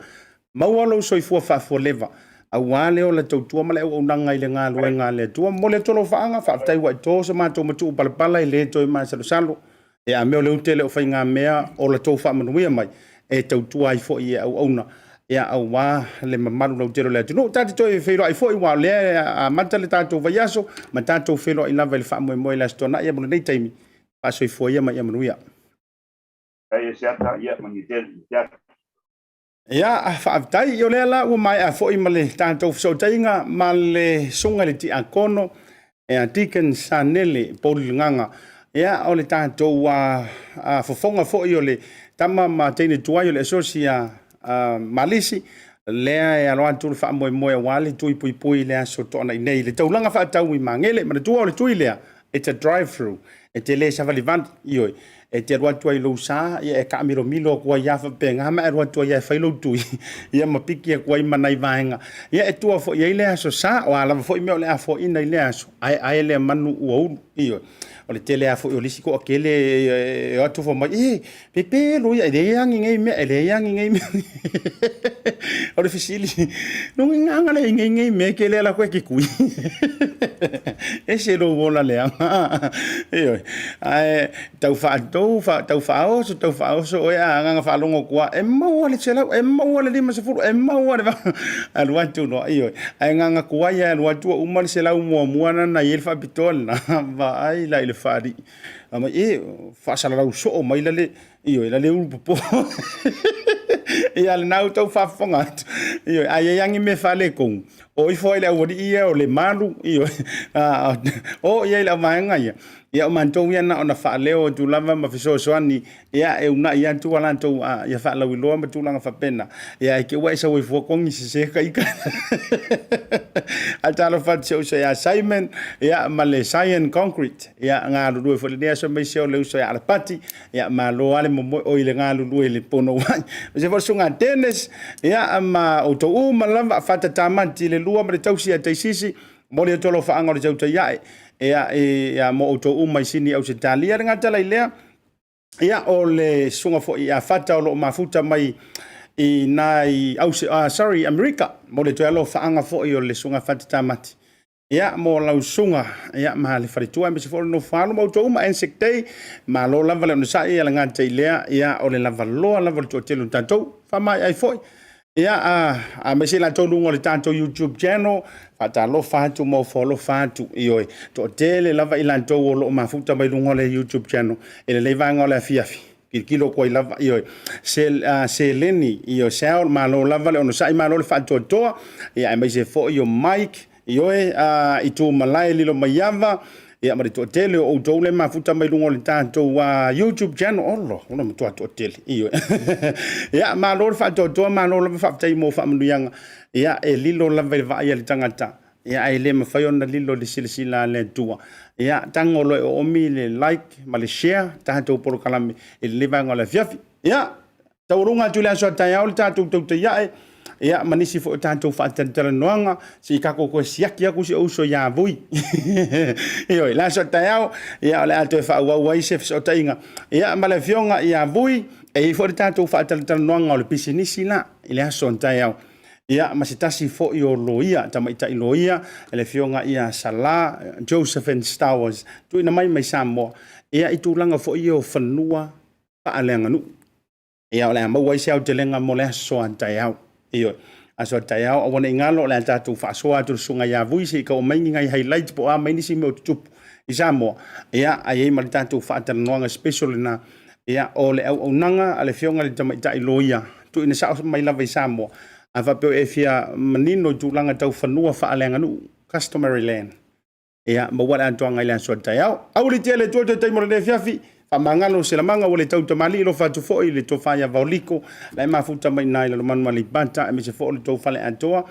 mau alo soifua whaafua leva au ale o le tautua ma le au nanga i le ngā luenga le tua mo le tolo whaanga whaatai wa i tō sa mātou matu palapala i le toi mai salo e a meo le utele o whai ngā mea o le tō whaamanuia mai e tautua i fo i au auna e au wā le mamaru na utero le atu no tāti toi e whiro ai fo i wā le a mata le tātou vaiaso ma tātou whiro i lava i le whaamoe le astona ia muna nei taimi paso i fo ia mai ia manuia Ai se ata ia mangi te ia whaavitai i o lea la ua mai a fo i ma le tātou whasotainga ma le sunga le ti akono e a Deacon Sanele Poli Nganga ia o le tātou a fofonga fo i o le tama ma teine tuai o le asosia malisi lea e aloa tu le whaamoe wale tui pui lea so tona i nei le taulanga whaatau i mangele ma le tua o le tui lea it's a drive-through e te le sa valivant ioi e te rua tua i lo sa e ka milo kua ia whapenga hama e rua tua ia whailo tui ia mapiki e kua i manai vaenga ia e tua fo i lea so sa o alama fo i meo lea fo ina i lea so ai lea manu ua ulu ioi o le tele a fo o lisi ko akele e atu fo mai pepe lo ia e yangi ngai me ele yangi ngai me o le fisili no nganga le ngai me ke le la ko ki kui e se lo vola le io ai tau fa o so o ia nganga fa longo kwa e mau le chela e mau le lima se furu e mau le al watu no io ai nganga kwa ia al watu o mal se la mo na il fa pitol na va ai la il fari ama fa sala la so mai le io la le un po e al nau tau fa fonga io ai yangi me fa le kong o i foi le o ia o le malu io o ia la manga ia o mantou ia na ona fa leo tu lava ma fiso soani ia e una ia tu ala tu ia fa la wilo ma tu langa fa pena ia ke wa sa we fo kong se kai ka atalo fa se ia Simon ia ma le Cyan Concrete ia nga lu fo le so me se le so ia pati ia ma lo ale mo o ile nga lu le pono wa se fo sunga tennis ia ma o to ma lava fa tamanti le lua ma le tausi te sisi mo le tolo fa anga le tau ia ia mo auto mai sini au se talia nga tala ilea ia o le sunga fo ia fata o lo mafuta mai i nai au se sorry America mo le toalo fa anga fo i o le sunga fata tamati ia mo la sunga ia ma le faritua me se fo no falo mo auto ma ensekte ma lo lava le no sa ia nga te ilea ia o le lava lo lava to telo tanto fa mai ai foi ia a me se la tonu ngol tanto YouTube channel fata lo fatu mo follow fatu io to tele lava ilanto lo mafuta mai lungo le YouTube channel e le vanga la fiafi kilo ko lava io se leni io sel ma lo lava le ono sai ma lo fatu to ia me se fo io mic io i tu malai lilo mayava ia ma to tele o to le mafuta mai lungo le tanto YouTube channel ollo ono mo to tele io ia ma lo fatu to ma lo fatu mo fa muyanga ia e lilo la va ia le tangata ia ai le mafai ona lilo le silsila le tua ia tangolo o mi le like ma le share tato por kalame e le vanga la fiafi ia taurunga tu le so taya o tato to ia ia manisi fo tato fa tantara noanga si ka ko siaki aku si uso ya vui io la so taya ia le ato fa wa chef so tainga ia ma le fionga ia vui e fo tato fa tantara noanga o le pisinisi la ile so taya ia masitasi fo i o loia tamaita i loia ele fionga ia sala Joseph and Star Wars tu ina mai Samoa ia i tūlanga fo i o whanua paalenga nu ia o le mawai se au te lenga mo le soa tai au io aso tai au awana ingalo le tatu whaasoa tu sunga ia vuisi i ka o maingi ngai highlight po a mainisi me o tutupu i Samoa ia ai mali tatu whaatana noanga special na ia o le au nanga ale fionga le tamaita iloia tu ina sa mai lava Samoa ava pe e fia manino tu langa tau fanua fa alenga nu customary land ia ma wala antoanga ile so taiao au le tele tu te taimore le fiafi fa mangalo se la manga wale tau tamali lo fa tu fo ile to fa ya vauliko la mafuta mai nai lo manu mali banta e me se fo le to fa le antoa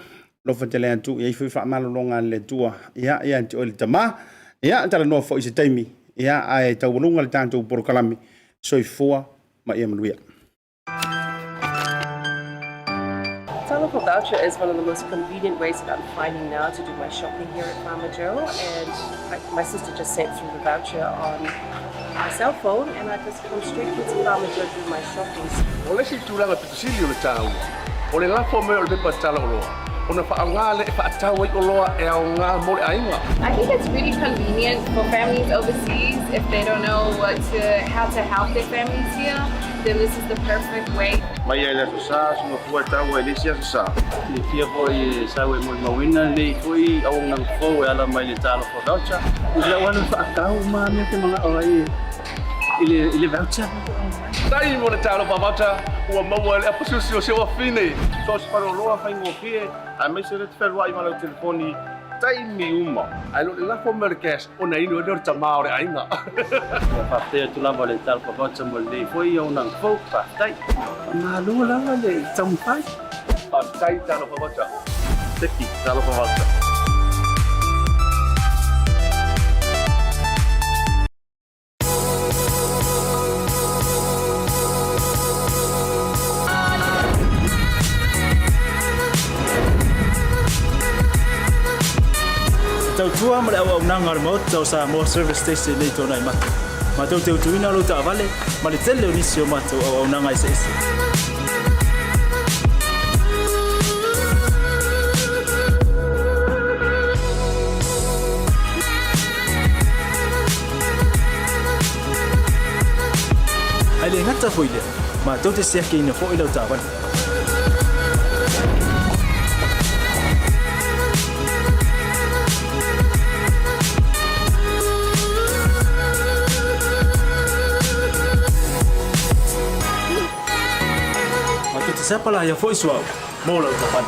lo fa tele antu ia fa malo longa le tua ia tu le tama ia tala no fo ise taimi ia ai tau lunga le tanto por kalami soifua ma ia manuia. Telephone voucher is one of the most convenient ways that I'm finding now to do my shopping here at Farmer Joe, and my sister just sent through the voucher on my cell phone, and I just come straight to Farmer Joe to do my shopping. Ole si tulanga pitusili ole tau. Ole la fo me ole pepa tala olo. Ona fa ngale fa tau o loa e o nga mo ainga. I think it's really convenient for families overseas if they don't know how to help their families here. Then this is the perfect way. Mai ele sa so fu tau ele sia sa. Ni fia foi sa we mo mawina le foi au nang fo ala mai le talo fo voucher. Ila wana fa tau ma me te mga oi. Ile voucher. Dai mo le talo fa voucher o mo ele a posicio se o fine. So se para loa fa ngo fie a me se le fer wa i mala telefoni. Tai mi uma. Ai lo la fo merkes ona ino do tamao re ainga. Fa te tu la vale talo fo voucher mo le foi au nang fo fa tai. Ma lu la le tam fai. Fa tai talo fa voucher. Teki talo fa voucher. tau tua ma le au nanga le mot tau sa mo service station le tona i mata. Ma tau te utuina lo ta vale ma le tele o nisi o mata au nanga i se ese. Ai le ngata foi le ma tau te sia ke ina fo i lo ta vale. Siapa lah yang voice wow mau lau tapan.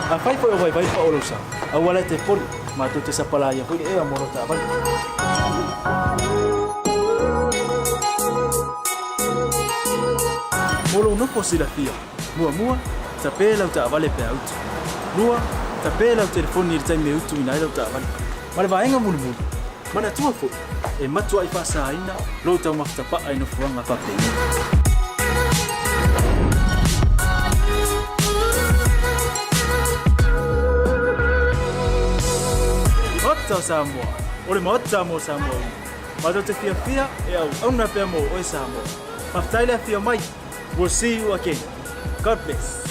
Afai foi vai pa olosa. Awala te pon matu te siapa lah yang foi mau lau tapan. Molo no posila fia. Mua tapela lau ta vale pe out. Lua tapela lau telefoni tai me utu ina lau ta vale. Male vaenga mulu. Mana tua fo e matua i fasa ina lo tau maftapa ai no fuanga fa pe Ota Samoa ore mota mo Samoa ma do te fia e au na pe mo o Samoa maftaila fia mai we'll see you again. God bless.